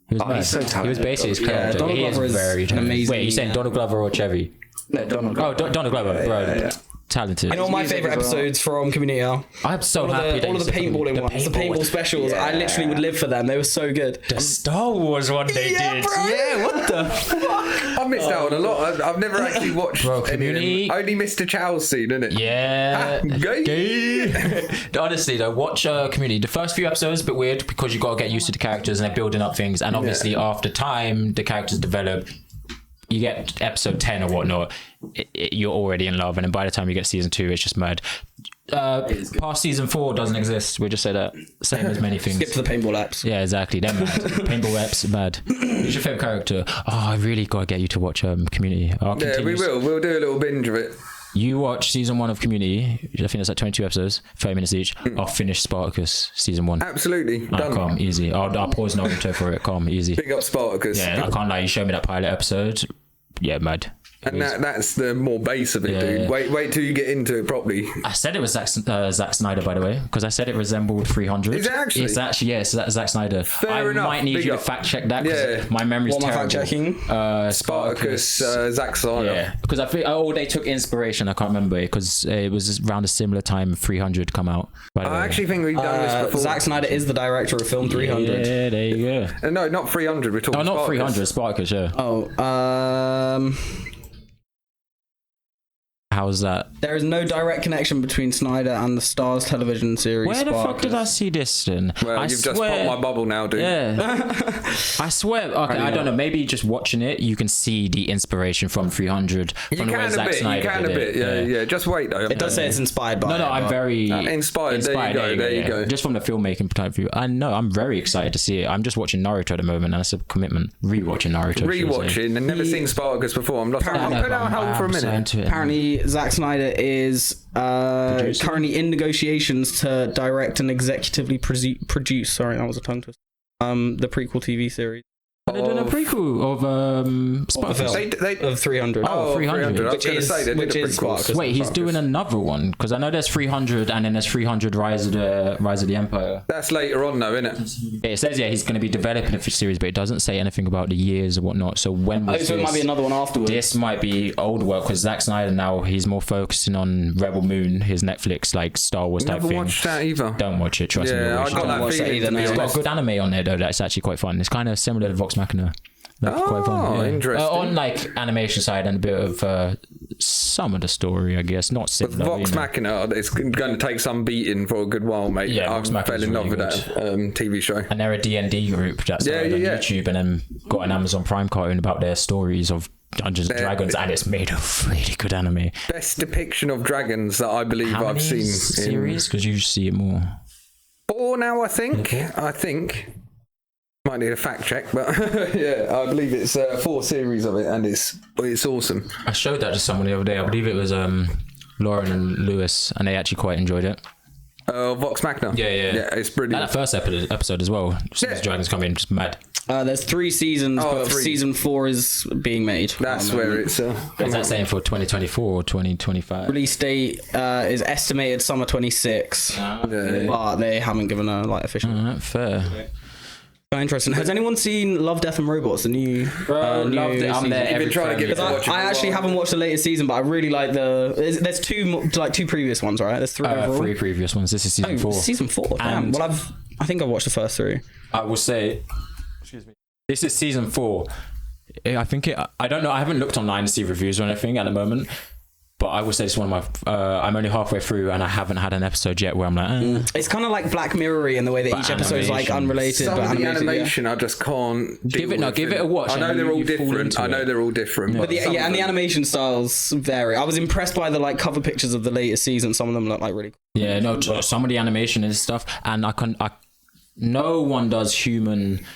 He was mad. he's so He was talented. basically his Yeah, character. Donald He is Glover is very an talented. amazing- Wait, you saying Donald Glover or Chevy? No, Donald. Oh, Donald Glover, bro. yeah. Talented. You know what my music favourite as well. episodes from Community are? I'm so All happy of that the, all you of the said paintballing ones, the paintball specials. I literally would live for them. They were so good. The Star Wars one they Yeah, did. bro. Yeah, what the fuck? I missed out on a lot. I've never actually watched Bro, any of them. Community- Only Mr. Chow's seen, innit? Yeah. Gay. Honestly, though, watch Community. The first few episodes a bit weird because you got to get used to the characters and they're building up things. And obviously, after time, the characters develop. You get episode 10 or whatnot, you're already in love. And then by the time you get season 2, it's just mad. Past season 4 doesn't exist. We just say that. Same as many things. Skip to the paintball apps. Yeah, exactly. They're mad. Paintball reps, mad. Who's your favourite character? Oh, I really got to get you to watch Community. I'll Yeah, we continue. will. We'll do a little binge of it. You watch season 1 of Community. I think that's like 22 episodes, 30 minutes each. I'll finish Spartacus season 1. Absolutely. Oh, Done. calm, easy. I'll pause Naruto for it. Calm, easy. Big up Spartacus. Yeah, I can't lie. You showed me that pilot episode. Yeah, mad. And that's the more base of it, Yeah. dude. Wait till you get into it properly. I said it was Zack Snyder, by the way, because I said it resembled 300. Is it actually? It's actually, yeah, it's Zack Snyder. Fair I enough. might need Big you to up. fact check that because Yeah. my memory's What am I terrible. fact checking? Spartacus, Zack Snyder. Yeah, because I think they took inspiration. I can't remember because it was around a similar time 300 come out. By the way. I actually think we've done this before. Zack Snyder is the director of film 300. Yeah, there you go. No, not 300. We're talking Oh, not Spartacus. 300. Spartacus, yeah. Oh, How's that? there is no direct connection between Snyder and the Starz television series. Where the fuck Spartacus. did I see this then? Well, I you've just popped my bubble now, dude. Yeah. I swear. Okay, I don't know. Maybe just watching it, you can see the inspiration from 300. You From the way can a Zack bit. You Snyder can a did bit. it. Yeah. Just wait though. It does say it's inspired by. No, it, I'm but- very Inspired. There you go. Just from the filmmaking point of view, I know I'm very excited to see it. I'm just watching Naruto at the moment, and that's a commitment. Rewatching Naruto. should I say. Rewatching and never seen Spartacus before. I'm lost. I'll No, put but out hold for a I'm so minute. into it. Apparently, Zack Snyder is currently in negotiations to direct and executively produce. Sorry, that was a tongue twister. The prequel TV series They're doing a prequel of Spartacus. They of 300. Oh, 300. I was Which going to is- say they did which a is prequel. Spartacus. Wait, he's doing another one because I know there's 300 and then there's 300 Rise of the Empire. That's later on, though, isn't it? It says he's going to be developing a series, but it doesn't say anything about the years or whatnot. So when was So it this? might be another one afterwards. This might be old work because Zack Snyder now he's more focusing on Rebel Moon, his Netflix like Star Wars type Never thing. watched that either. Don't watch it, trust me. Yeah, I Watch got it. that watch that feeling. either, To be no. It's got honest. good anime on there though. That's actually quite fun. It's kind of similar to Vox Machina. That's quite fun. Oh, Yeah. interesting. On like animation side and a bit of some of the story, I guess. Not similar. Vox you know. Machina, it's going to take some beating for a good while, mate. Yeah, I Vox Machina fell is in love really with that TV show. And they're a D&D group that started on yeah. YouTube and then got an Amazon Prime cartoon about their stories of Dungeons and Dragons, and it's made a really good anime. Best depiction of dragons that I believe How I've many seen. In series? Because you see it more. 4 now, I think. Might need a fact check, but yeah, I believe it's 4 series of it, and it's awesome. I showed that to someone the other day. I believe it was Lauren and Lewis, and they actually quite enjoyed it. Vox Machina. Yeah, it's brilliant. That first episode as well. Since Dragons come in, just mad. There's 3 seasons, but 3. season 4 is being made. That's where it's. Is that saying for 2024 or 2025? Release date is estimated summer 26, but they haven't given a official. Fair. Interesting. Has anyone seen Love, Death and Robots? The new. Loved it. I'm there. You've been trying to get to watch it. I actually haven't watched the latest season, but I really like there's 2 previous ones, right? There's 3 overall. 3 previous ones. This is season 4. Season 4. Damn. Well, I think I've watched the first 3. I will say. Excuse me. This is season 4. I think I don't know. I haven't looked online to see reviews or anything at the moment. But I would say it's one of my. I'm only halfway through, and I haven't had an episode yet where I'm like. It's kind of like Black Mirror-y in the way that each episode is like unrelated. Some of the animation, I just can't. Give it a watch. I know they're all different. But and the animation styles vary. I was impressed by the cover pictures of the latest season. Some of them look like really cool. Yeah, no, some of the animation and stuff, and no one does human.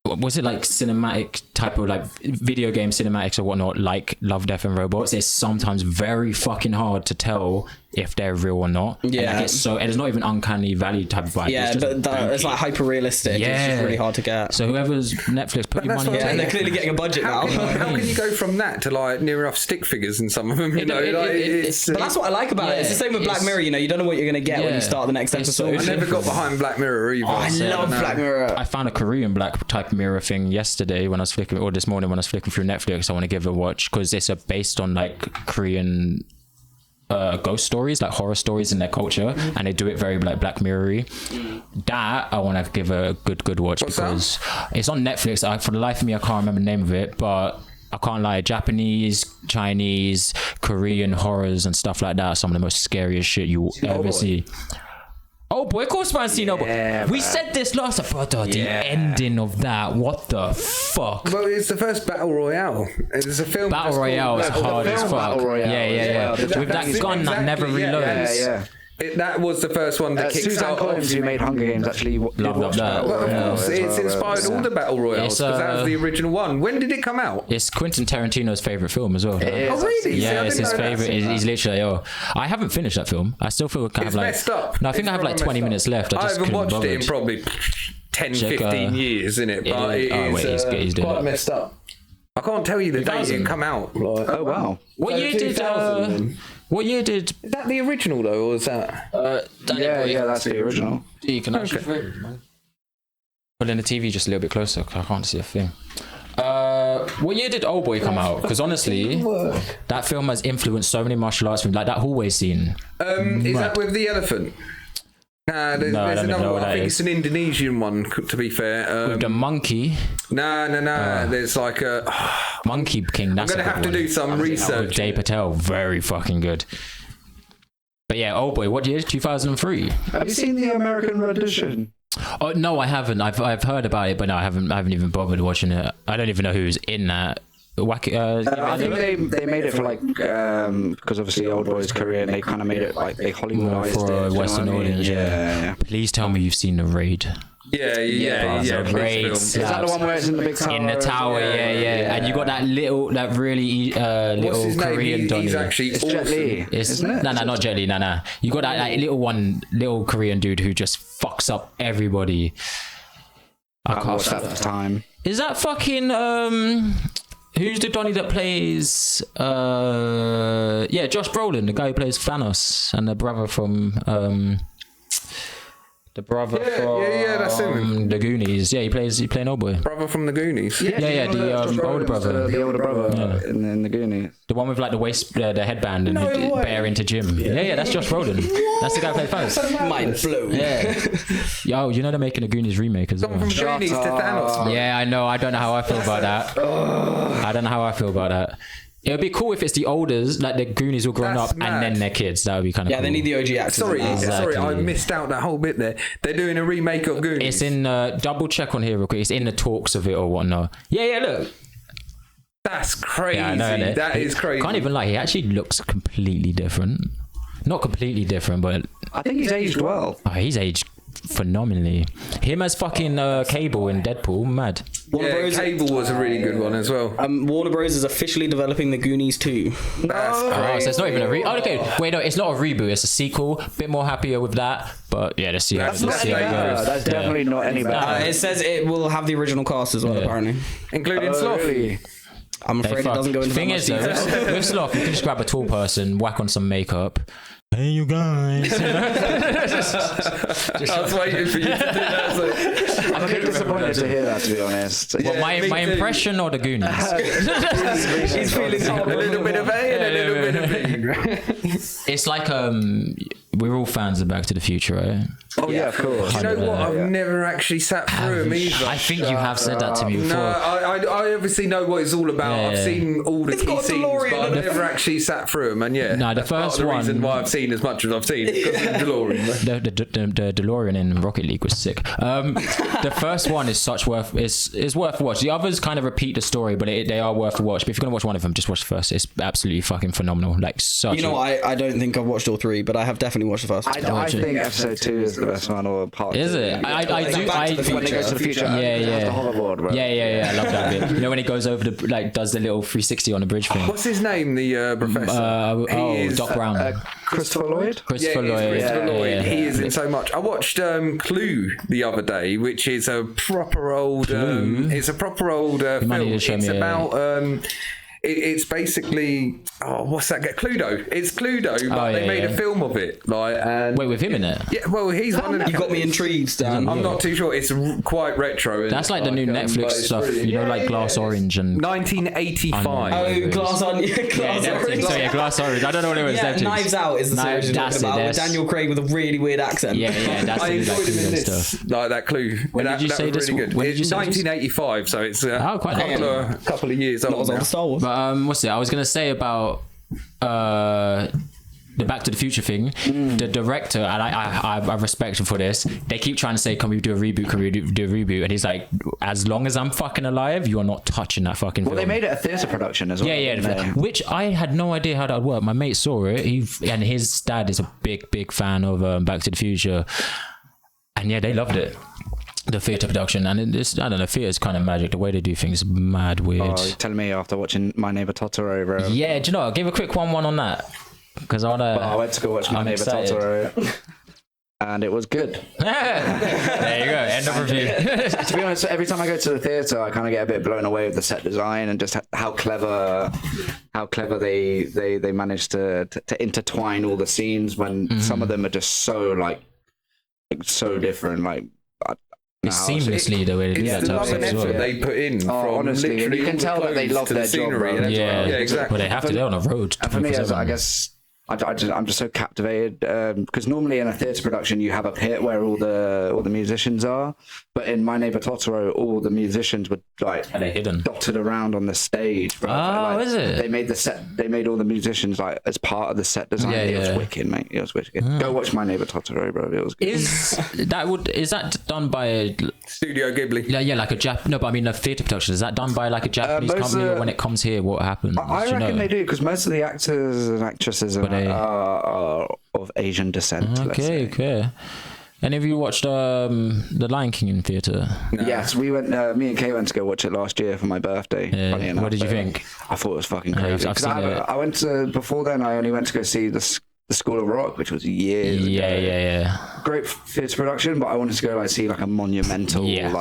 Was it like cinematic type of video game cinematics or whatnot, like Love, Death and Robots? It's sometimes very fucking hard to tell if they're real or not. Yeah. And it's not even uncanny valley type of vibe. Yeah, it's like hyper realistic. Yeah. It's just really hard to get. So whoever's Netflix, put your money into it. And they're clearly getting a budget now. How can you go from that to near enough stick figures in some of them? But that's what I like about it. It's the same with Black Mirror. You don't know what you're going to get when you start the next episode. I never got behind Black Mirror either. I love Black Mirror. I found a Korean Black type mirror thing yesterday when I was flicking, or this morning when I was flicking through Netflix. I want to give it a watch because it's based on Korean ghost stories, like horror stories in their culture, and they do it very Black Mirror-y. That I want to give a good watch. Because it's on Netflix. For the life of me, I can't remember the name of it, but I can't lie, Japanese, Chinese, Korean horrors and stuff like that are some of the most scariest shit you will ever see. Oh boy, of course man, seen we said this last about the ending of that. What the fuck? Well, it's the first battle royale. It's a film. Battle royale is hard as fuck. Yeah. With that gun that never reloads. Yeah. That was the first one that kicked Susan out. Collins, who made Hunger Games, actually Loved that. Well, of course, it's inspired all the battle royales because that was the original one. When did it come out? It's Quentin Tarantino's favorite film as well. Oh really? Yeah, it's his favorite. He's literally. I haven't finished that film. I still feel kind of messed up. No, I think I have 20 minutes left. I haven't watched it in probably 10, 15 years, innit? But it is quite messed up. I can't tell you the date it come out. Oh wow! What year did? What year did? Is that the original though, or is that? Yeah, that's the original. You can actually put in the TV just a little bit closer because I can't see a thing. What year did Oldboy come out? Because honestly, that film has influenced so many martial arts films, like that hallway scene. Is that with the elephant? Nah, there's another one. I think it's an Indonesian one, to be fair. With the monkey. No. There's like a... Monkey King, that's I'm going to have to do some research. With Dave Patel, very fucking good. But yeah, Oldboy, what year? 2003. Have you seen the American rendition? Oh no, I haven't. I've heard about it, but no, I haven't even bothered watching it. I don't even know who's in that. I think they made it for because obviously Oldboy's career, and they kind of made it they Hollywoodized for it, a Western audience. Yeah. Please tell me you've seen The Raid. Yeah. Raid. Is that the one where it's in the big tower? In the tower, yeah. And you got that really little Korean Donnie. He's actually it's Jet Li, isn't it? No, not Jet Li. No. You got that little Korean dude who just fucks up everybody. I can't watch that at the time. Is that fucking who's the Donnie that plays Josh Brolin, the guy who plays Thanos, and the brother from that's him. The Goonies. Yeah, he's playing Oldboy. Brother from the Goonies. The older brother. The older brother in the Goonies. The one with the waist, the headband, and bare into gym. Yeah, that's Josh Brolin. That's the guy who played Thanos. Mind blown. Yeah. Yo, they're making a Goonies remake as well. From Goonies to Thanos. Yeah, I know. I don't know how I feel about that. It would be cool if it's the olders, like the Goonies all grown up, and then their kids. That would be kind of cool. Yeah, they need the OG actors. Sorry, I missed out that whole bit there. They're doing a remake of Goonies. It's in double check on here real quick. It's in the talks of it or whatnot. Yeah. Look, that's crazy. Yeah, I know, that is crazy. Can't even lie. He actually looks completely different. Not completely different, but I think he's aged well. Oh, he's aged phenomenally. Him as fucking Cable in Deadpool, mad. Cable was a really good one as well. Warner Bros is officially developing the Goonies 2. That's So crazy. it's not even a okay. Wait, no, it's not a reboot. It's a sequel. Bit more happier with that. But yeah, let's see how it goes. That's definitely not any better. It says it will have the original cast as well, apparently. Including Sloth. Really? I'm afraid it doesn't go into thing that is, much though, detail. with Sloth, you can just grab a tall person, whack on some makeup. Hey, you guys. I was waiting for you to do that. So. I'm a bit disappointed to hear that, to be honest. Well, my impression or the Goonies? He's feeling a little bit of A and a little bit of B. It's like we're all fans of Back to the Future, right? Oh yeah, of course. You know what? I've never actually sat through them either. I think you have said that to me before. No, I obviously know what it's all about. Yeah. I've seen all the key got a scenes, DeLorean but I've never actually sat through them. And yeah, No, the that's part first of the reason one- why I've seen as much as I've seen is because of the DeLorean. The DeLorean in Rocket League was sick. The first one is worth a watch. The others kind of repeat the story, but they are worth a watch. But if you're gonna watch one of them, just watch the first. It's absolutely fucking phenomenal. Like such. You know, I don't think I've watched all three, but I have definitely watched the first. I think episode 2 is the best one, or part 2. Is it? I do. Back to the When it goes to the future. Yeah. The hoverboard, bro. Yeah. I love that bit. You know when he goes over does the little 360 on the bridge thing. What's his name? The professor. He is- Doc Brown. Christopher Lloyd? Christopher Yeah, Lloyd. he's Christopher Lloyd. Yeah. He is in so much. I watched Clue the other day, which is a proper old. It's a proper old film. might need to show It's me, about. It's basically what's that? Cluedo. It's Cluedo, but they made a film of it. And Wait, with him in it? yeah, well, he's one of the. You got me intrigued, Dan. I'm not too sure. It's quite retro. isn't That's it? like the new but Netflix it's stuff. brilliant. You know, like Glass Orange and 1985. Oh, Glass Onion. Glass Orange. So yeah, Glass Orange. I don't know what it was. Yeah, Netflix. Knives Out is the series you're That's talking it, about with that's- Daniel Craig with a really weird accent. Yeah, that's I the enjoyed him in Clue this, stuff. like that Clue. When did you say this? Really good. When did you It's say this? 1985, so it's a quite couple of years Not as old. old now. as Star Wars. But what's it? I was gonna say about the Back to the Future thing. The director, and I respect him for this. They keep trying to say, "Can we do a reboot? Can we do a reboot?" And he's like, "As long as I'm fucking alive, you are not touching that fucking film." Well, they made it a theatre production as well. didn't they? Which I had no idea how that would work. My mate saw it. And his dad is a big fan of Back to the Future, and yeah, they loved it. The theatre production, and it's, I don't know, theatre's kind of magic. The way they do things is mad weird. Oh, you're telling me after watching My Neighbor Totoro, bro. Yeah, do you know? I'll give a quick one on that because I wanna. I went to go watch My I'm Neighbor excited. Totoro. And it was good. There you go. End of review. To be honest, every time I go to the theatre, I kind of get a bit blown away with the set design and just how clever they managed to intertwine all the scenes when some of them are just so so different. Like It's seamlessly the way they do It's that the type of love stuff and as effort well. they put in from honestly, literally you can all the tell that they clothes love to the their job, scenery bro. and everything. Yeah, exactly. Well, they have to. They're on a road. And for me, 24/7. I guess I'm just so captivated because normally in a theatre production you have a pit where all the musicians are, but in My Neighbor Totoro, all the musicians were like Are they hidden? dotted around on the stage. Bro. Oh, is it? They made all the musicians like as part of the set design. Yeah, it was yeah. wicked, mate. It was wicked. Go watch My Neighbor Totoro, bro. It was good. Is that done by a Studio Ghibli. like a Jap? No, but I mean a theatre production. Is that done by like a Japanese most company, of or the- when it comes here, what happens? I Do you reckon know? they do because most of the actors and actresses are of Asian descent. let's say. Okay. Any of you watched The Lion King in theatre? Yes, we went. Me and Kay went to go watch it last year for my birthday. Yeah. Funny enough, What did you but think? I thought it was fucking Yeah, crazy. I've 'Cause seen it. I went to before then. I only went to go see the School of Rock, which was years ago. Yeah. Great theatre production, but I wanted to go see like a monumental Yeah.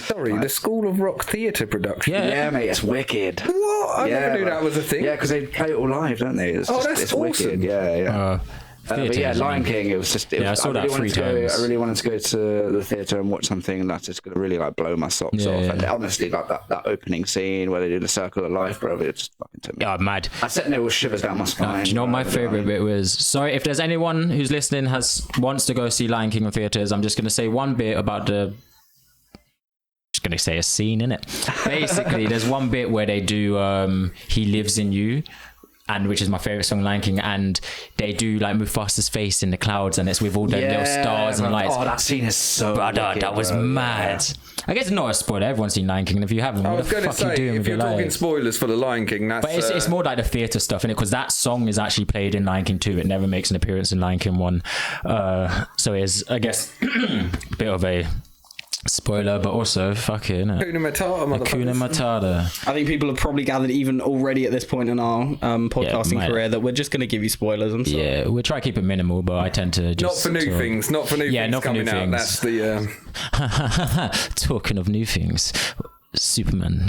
Sorry, the School of Rock theatre production. Yeah, mate, it's wicked. What? I never knew bro. that was a thing. Yeah, because they play it all live, don't they? It's that's it's awesome. wicked. Yeah. But Theatre yeah, is Lion amazing. King. It was just. I saw that 3 times. I really wanted to go to the theatre and watch something that's just gonna really blow my socks off. Yeah. And honestly, that opening scene where they do the circle of life, bro, it just fucking took me. Yeah, mad. I sat there with shivers down my spine. Do you know what my favourite bit was? Sorry, if there's anyone who's listening wants to go see Lion King in theatres, I'm just going to say one bit about just going to say a scene in it. Basically, there's one bit where they do He Lives in You, and which is my favourite song, Lion King, and they do like Mufasa's face in the clouds, and it's with all them little stars and lights. Oh, that scene is so. Brother, wicked, that was bro. mad. I guess it's not a spoiler. Everyone's seen Lion King, and if you haven't, I what was the going to fuck are you say, doing if with your you're talking life? spoilers for The Lion King, that's... But it's more like the theatre stuff, innit? Because that song is actually played in Lion King 2. It never makes an appearance in Lion King 1. So it's, I guess, a bit of a Spoiler, but also fucking Hakuna Matata, Hakuna Matata. I think people have probably gathered even already at this point in our podcasting career that we're just going to give you spoilers. I'm sorry. Yeah, we'll try to keep it minimal, but I tend to just... Not for new things. Not for new things coming out. That's the... Talking of new things... Superman.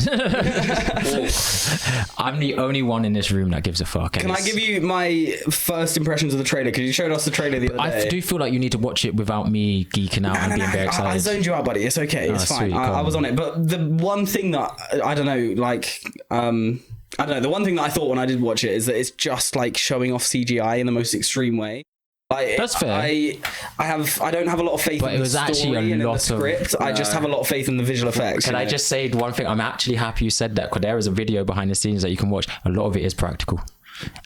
I'm the only one in this room that gives a fuck. Can I give you my first impressions of the trailer? Because you showed us the trailer the other day. I do feel like you need to watch it without me geeking out and being very excited. I zoned you out, buddy. It's okay. It's fine. I was on it. But the one thing that, I don't know, like... I don't know. The one thing that I thought when I did watch it is that it's just like showing off CGI in the most extreme way. Like, that's fair. I don't have a lot of faith in the story and in the script. I just have a lot of faith in the visual effects. Can I just say one thing? I'm actually happy you said that, because there is a video behind the scenes that you can watch. A lot of it is practical.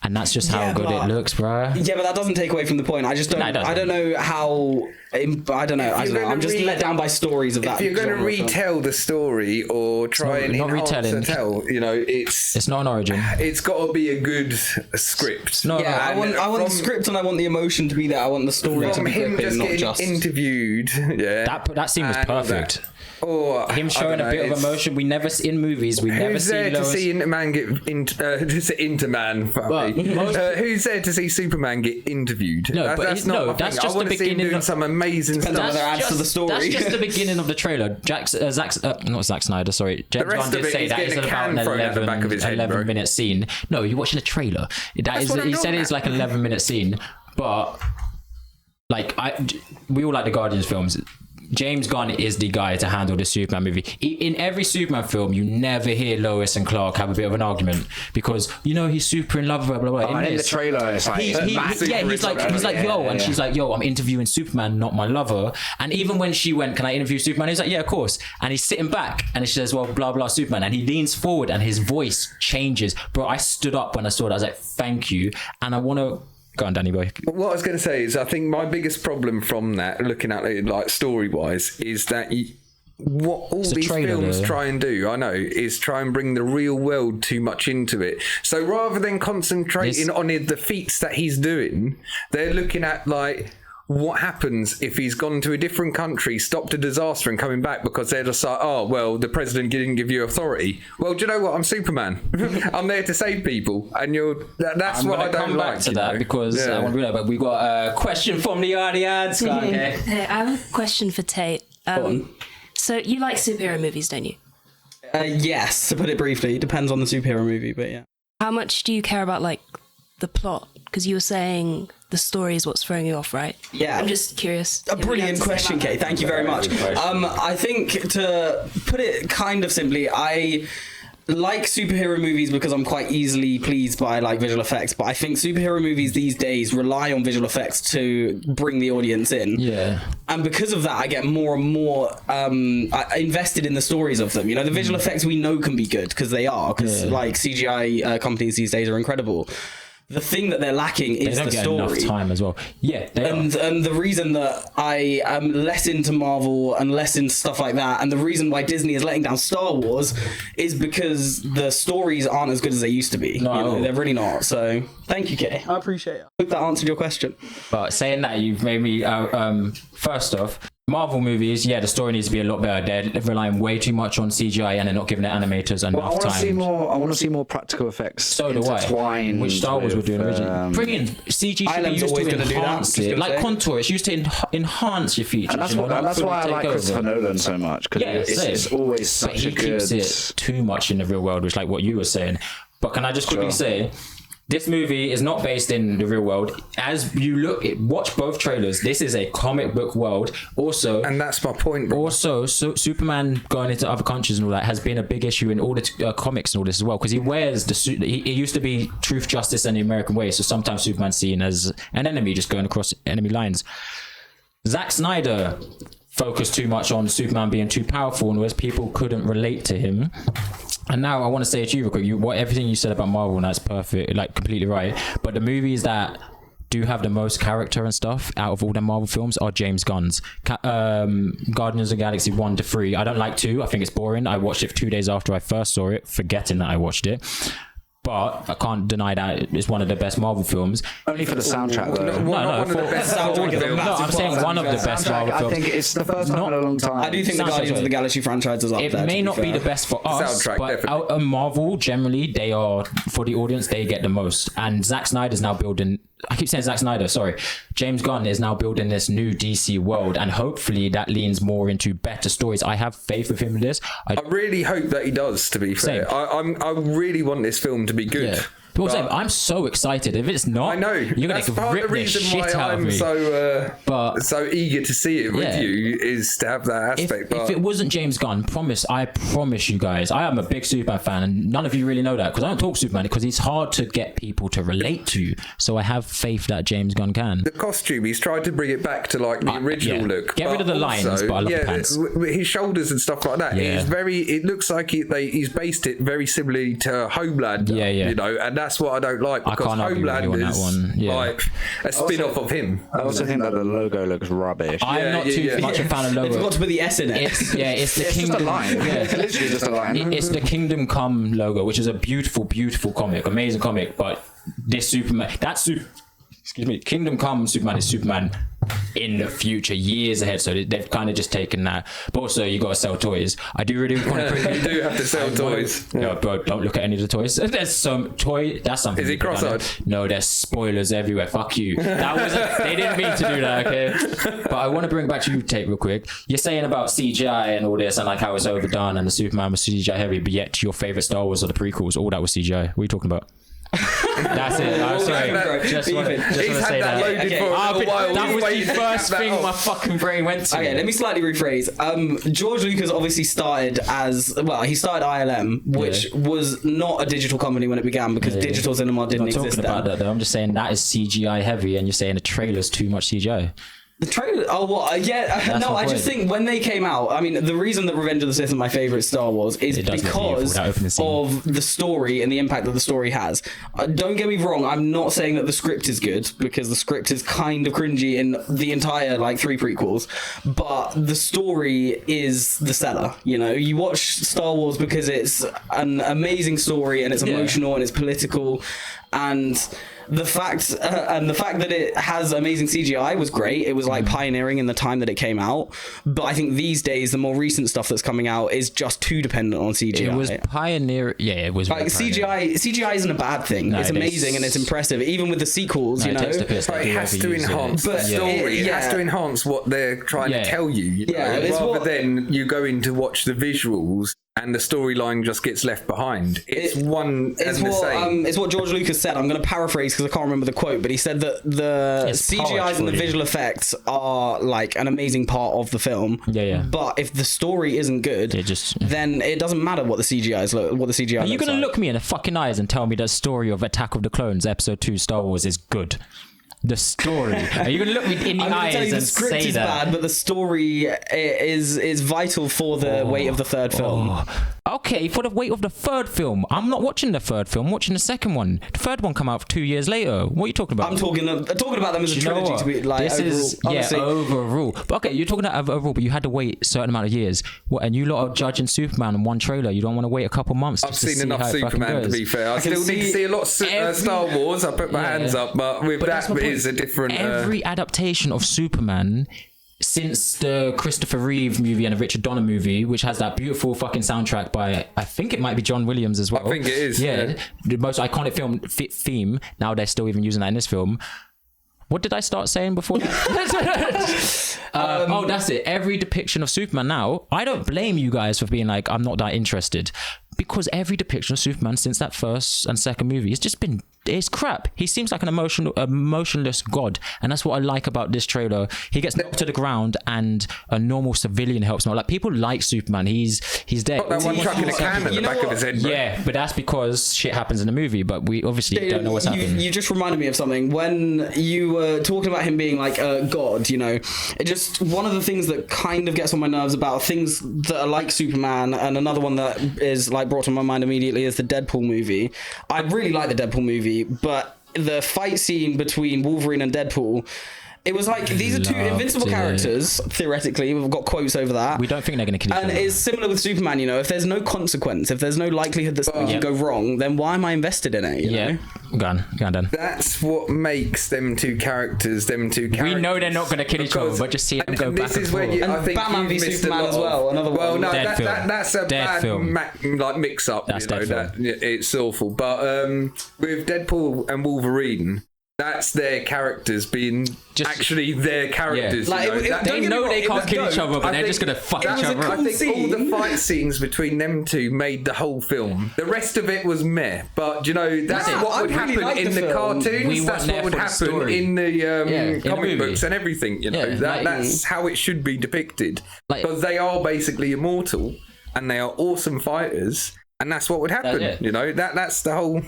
And that's just how good it looks, bro. Yeah, but that doesn't take away from the point. I just don't. I don't know how. I don't know. I'm just let down by stories of that. If you're going to retell the story or try and enhance the tell, you know, it's not an origin. It's got to be a good script. I want the script and I want the emotion to be there. I want the story to be gripping, not just interviewed. Yeah, that scene was perfect. Or him showing a bit of emotion. We never in movies. We never see Lois. To see Interman get Interman. Who's there to see Superman get interviewed? No, that's not. That's just the beginning. Doing some amazing stuff. That adds to the story. That's just the beginning of the trailer. Not Zack Snyder. Sorry, James Gunn did say that is about an 11-minute scene. No, you're watching a trailer. He said it's like an 11-minute scene, but like we all like the Guardians films. James Gunn is the guy to handle the Superman movie. In every Superman film, you never hear Lois and Clark have a bit of an argument because he's super in love with her. Blah, blah. In the trailer, it's like he's like yo, and she's like, yo, I'm interviewing Superman, not my lover. And even when she went, can I interview Superman? He's like, yeah, of course. And he's sitting back, and she says, well, blah blah Superman, and he leans forward, and his voice changes. Bro, I stood up when I saw that. I was like, thank you, and I want to. Go on, Danny boy. What I was going to say is I think my biggest problem from that, looking at it like story-wise, is that what all these films try and do, I know, is try and bring the real world too much into it. So rather than concentrating on the feats that he's doing, they're looking at like... what happens if he's gone to a different country, stopped a disaster and coming back because they're just like, oh, well, the president didn't give you authority. Well, do you know what? I'm Superman. I'm there to save people. And that's what I don't come back to that because I want to know, but we got a question from the audience. Okay. Hey, I have a question for Tate. So you like superhero movies, don't you? Yes, to put it briefly. It depends on the superhero movie, but yeah. How much do you care about like the plot? Because you were saying the story is what's throwing you off, right? Yeah. I'm just curious. A brilliant question, Kate. Thank you very much. I think to put it kind of simply, I like superhero movies because I'm quite easily pleased by like visual effects, but I think superhero movies these days rely on visual effects to bring the audience in. Yeah. And because of that, I get more and more invested in the stories of them. You know, the visual effects we know can be good because they are, because like CGI companies these days are incredible. The thing that they're lacking is the story. They don't get enough time as well. Yeah, and the reason that I am less into Marvel and less into stuff like that, and the reason why Disney is letting down Star Wars, is because the stories aren't as good as they used to be. No, they're really not. So thank you, Kay. I appreciate it. I hope that answered your question. But saying that, you've made me. First off, Marvel movies, the story needs to be a lot better. They're relying way too much on CGI and they're not giving their animators enough time. I want to see more practical effects. So do I. Which Star Wars were doing originally. Brilliant. CG should be used to enhance it. Like contour, it's used to enhance your features. And that's why I like Christopher Nolan so much, because it's always such a good... He keeps it too much in the real world, which like what you were saying. But can I just quickly say... This movie is not based in the real world. As you watch both trailers, this is a comic book world. Also, and that's my point. Bro. Also, Superman going into other countries and all that has been a big issue in all the comics and all this as well, because he wears the suit. It used to be truth, justice, and the American way. So sometimes Superman's seen as an enemy, just going across enemy lines. Zack Snyder focused too much on Superman being too powerful, and whereas people couldn't relate to him. And now I want to say it to you real quick. Everything you said about Marvel, and that's perfect, like completely right. But the movies that do have the most character and stuff out of all the Marvel films are James Gunn's. Guardians of the Galaxy 1 to 3. I don't like 2. I think it's boring. I watched it 2 days after I first saw it, forgetting that I watched it. but I can't deny that it's one of the best Marvel films. Only for the soundtrack, though. No, one of the best Marvel films. No, I'm saying one of the best Marvel I films. think it's the first time in a long time. I do think the Guardians of the Galaxy franchise is up It there. may not be the best for us, Soundtrack, but definitely. out of Marvel, generally, they are, for the audience, they get the most. And Zack Snyder's now building, I keep saying Zack Snyder, sorry. James Gunn is now building this new DC world, and hopefully that leans more into better stories. I have faith with him in this. I really hope that he does, to be fair. I really want this film to be good. Yeah. But I'm so excited. If it's not, I know. you're going That's to part of rip the the reason shit why out of I'm me. so eager to see it with you, is to have that aspect. If it wasn't James Gunn, I promise you guys, I am a big Superman fan, and none of you really know that because I don't talk Superman because it's hard to get people to relate to. So I have faith that James Gunn can. The costume, he's tried to bring it back to like the original look. Get rid of the lines, but I love the pants. His shoulders and stuff like that. Yeah. It looks like he's based it very similarly to Homeland. Yeah. You know, and that's what I don't like, because can't argue with Homeland you on that is one. Yeah. like a spin-off of him. I also think that the logo looks rubbish. I'm not too much a fan of They logo. forgot to put the S in it. It's the It's Kingdom. just a line. Yeah. It's literally just a line. It's the Kingdom Come logo, which is a beautiful, beautiful comic, amazing comic. But this Superman, Kingdom Come Superman is Superman in the future, years ahead. So they've kind of just taken that. But also, you got to sell toys. I do really want to. You do have to sell toys. No, bro, don't look at any of the toys. There's some toy. That's something. Is it people done. cross-eyed? No, there's spoilers everywhere. Fuck you. That was. They didn't mean to do that. Okay. But I want to bring it back to you, Tate, real quick. You're saying about CGI and all this, and like how it's overdone, and the Superman was CGI heavy, but yet your favorite Star Wars or the prequels, all that was CGI. What are you talking about? That's it. I'm sorry. Just want to say that. Loaded for a little while. That was Waiting the to cap first that thing off. my fucking brain went to. Okay, let me slightly rephrase. George Lucas obviously started he started ILM, which was not a digital company when it began, because digital cinema didn't I'm not exist talking about then. that though. I'm just saying that is CGI heavy, and you're saying the trailer's too much CGI. The trailer. Oh, what? Yeah. No, my I just point. think when they came out, I mean, the reason that Revenge of the Sith is my favorite Star Wars is It does look because beautiful, that opening scene. of the story and the impact that the story has. Don't get me wrong. I'm not saying that the script is good, because the script is kind of cringy in the entire 3 prequels, but the story is the seller. You know, you watch Star Wars because it's an amazing story, and it's emotional, and it's political, and the fact that it has amazing CGI was great. It was pioneering in the time that it came out. But I think these days the more recent stuff that's coming out is just too dependent on CGI. It was pioneer. Yeah, it was. Like CGI isn't a bad thing. No, it's amazing and it's impressive. Even with the sequels, No, you it know. takes the piss. But They it do has to overuse it. enhance the But story. It has yeah. to enhance what they're trying to tell you. Yeah, it's rather what- than you go in to watch the visuals and the storyline just gets left behind. It's one and the same. It's what George Lucas said. I'm going to paraphrase because I can't remember the quote, but he said that the It's CGIs and the poetry. visual effects are an amazing part of the film. Yeah. But if the story isn't good, then it doesn't matter what the CGI Are you looks gonna like. look me in the fucking eyes and tell me the story of Attack of the Clones Episode 2 Star Wars is good? The story. Are you gonna look me in the I'm gonna tell eyes you the and script say is that? bad, but the story is vital for the weight of the third film. Okay, for the weight of the third film. I'm not watching the third film, I'm watching the second one. The third one come out 2 years later. What are you talking about? I'm talking about them as a You know trilogy what? to be This overall. is Honestly, overall. But okay, you're talking about overall, but you had to wait a certain amount of years. What? And you lot are judging Superman in one trailer. You don't want to wait a couple months. I've just to seen see enough how it fucking Superman, to goes. be fair. I still need to see a lot of Star Wars. I put my hands up, but that's that my is a point. different. Every adaptation of Superman since the Christopher Reeve movie and the Richard Donner movie, which has that beautiful fucking soundtrack by, I think it might be John Williams as well. I think it is. Yeah, the most iconic film theme. Now they're still even using that in this film. What did I start saying before that? Oh, that's it. Every depiction of Superman now, I don't blame you guys for being like, I'm not that interested. Because every depiction of Superman since that first and second movie has just been, it's crap. He seems like an emotionless god. And that's what I like about this trailer. He gets knocked to the ground and a normal civilian helps him out. Like, people like Superman. He's dead. Got that one truck in a can at the back of his head, bro. Yeah, but that's because shit happens in the movie, but we obviously don't know what's happening. You just reminded me of something when you were talking about him being like a god. You know, it just, one of the things that kind of gets on my nerves about things that are like Superman, and another one that is brought to my mind immediately is the Deadpool movie. I really like the Deadpool movie, but the fight scene between Wolverine and Deadpool, It was like, these are two invincible characters, theoretically. We've got quotes over that. We don't think they're going to kill each other. And it's similar with Superman, you know, if there's no consequence, if there's no likelihood that something can go wrong, then why am I invested in it, you know? Go on, Dan. That's what makes them two characters. We know they're not going to kill each other, but just see them go back and forth. And I think Batman v Superman as well, another one. Well, no, Dead that's a Dead bad film. mix-up. That's you know, dead film. it's awful. But with Deadpool and Wolverine, that's their characters being actually their characters. Like, you know? They know they can't kill each other, but they're just going to fuck each other up. I think all the fight scenes between them two made the whole film. The rest of it was meh. But, you know, that's what would happen in the cartoons. That's what would happen in the comic books and everything. You know, that's how it should be depicted. Because they are basically immortal and they are awesome fighters. And that's what would happen, you know. That's the whole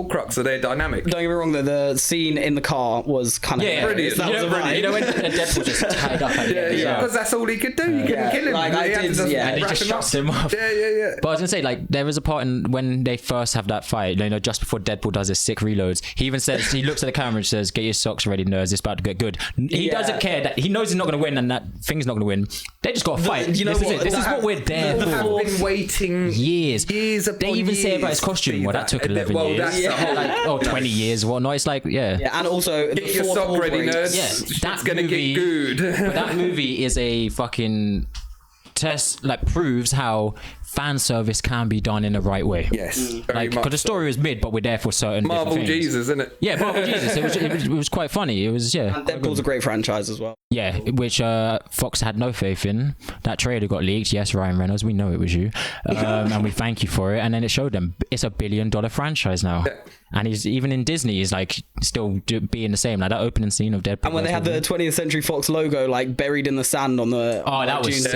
crux of their dynamic. Don't get me wrong, the scene in the car was kind of brilliant. That was brilliant. You know when Deadpool just tied up at the end, because that's all he could do. He couldn't kill him. Like, and he just shuts him off. Yeah. But I was gonna say, like, there was a part in when they first have that fight, you know, just before Deadpool does his sick reloads, he even says, he looks at the camera and says, "Get your socks ready, nerds. It's about to get good." He doesn't care that he knows he's not gonna win and that thing's not gonna win. They just gotta fight. You know This is what we're there for. I've been waiting years. Upon they even say about his costume. Well, that took 11 years. 20 years. Whatnot. It's like, and also, get your sock ready, nerds. That's gonna get good. But that movie is a fucking test, like, proves how fan service can be done in the right way. Yes, like, because the story was mid, but we're there for certain Marvel different things. Jesus, isn't it? Yeah, Marvel Jesus. It was quite funny. It was And Deadpool's a great franchise as well. Yeah, which Fox had no faith in. That trailer got leaked. Yes, Ryan Reynolds, we know it was you, and we thank you for it. And then it showed them it's $1 billion franchise now. Yeah. And he's even in Disney. He's like still being the same. Like that opening scene of Deadpool. And when they had the 20th Century Fox logo like buried in the sand on the that was sick.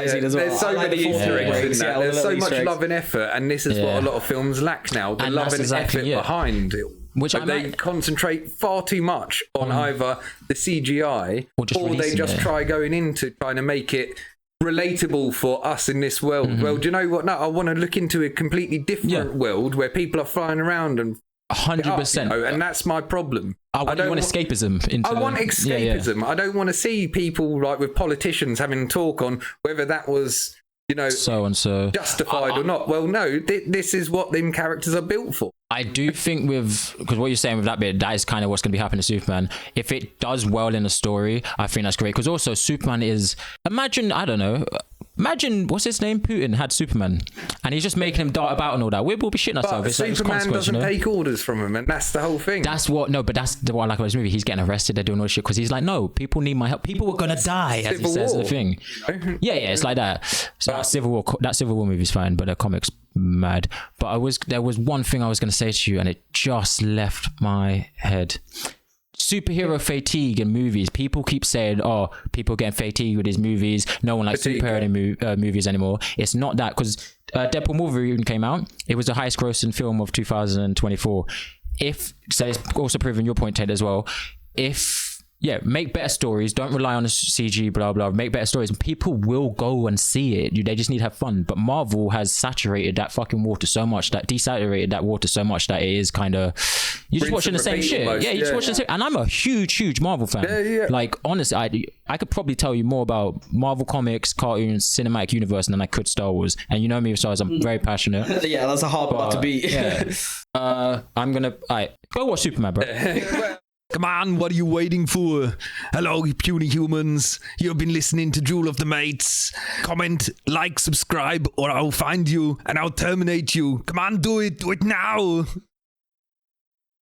As well. There's so many Easter eggs in that. There's so much love and effort, and this is what a lot of films lack now. The love and effort behind it. Which they concentrate far too much on either the CGI or they just try going into trying to make it relatable for us in this world. Well, do you know what? No, I want to look into a completely different world where people are flying around and 100%, you know, and that's my problem. I don't want escapism. I want escapism. I don't want to see people like with politicians having talk on whether that was, you know, so and so justified or not. Well, no, this is what them characters are built for. I do think because what you're saying with that bit, that is kind of what's going to be happening to Superman. If it does well in the story, I think that's great. Because also Superman is, imagine what's his name, Putin had Superman, and he's just making him dart about and all that. We'll be shitting ourselves. Superman doesn't take orders from him, and that's the whole thing. That's what I like about this movie. He's getting arrested. They're doing all this shit because he's like, no, people need my help. People are gonna die, as he says in the thing. Yeah, it's like that. So that Civil War movie's fine, but the comics mad. But there was one thing I was gonna say to you, and it just left my head. Superhero fatigue in movies. People keep saying, "Oh, people getting fatigued with these movies. No one likes superhero movies anymore." It's not that, because Deadpool Wolverine came out. It was the highest grossing film of 2024. So it's also proving your point, Ted, as well. Make better stories. Don't rely on the CG, blah, blah. Make better stories. People will go and see it. They just need to have fun. But Marvel has saturated that fucking water so much, desaturated that water so much that it is kind of... You're just watching the same shit. Almost. Yeah, you're just watching the same... And I'm a huge, huge Marvel fan. Yeah. Like, honestly, I could probably tell you more about Marvel comics, cartoons, cinematic universe than I could Star Wars. And you know me with Star Wars, I'm very passionate. Yeah, that's a hard part to beat. I'm going to... go watch Superman, bro. Come on, what are you waiting for? Hello, you puny humans. You've been listening to Jewel of the Mates. Comment, like, subscribe, or I'll find you and I'll terminate you. Come on, do it now.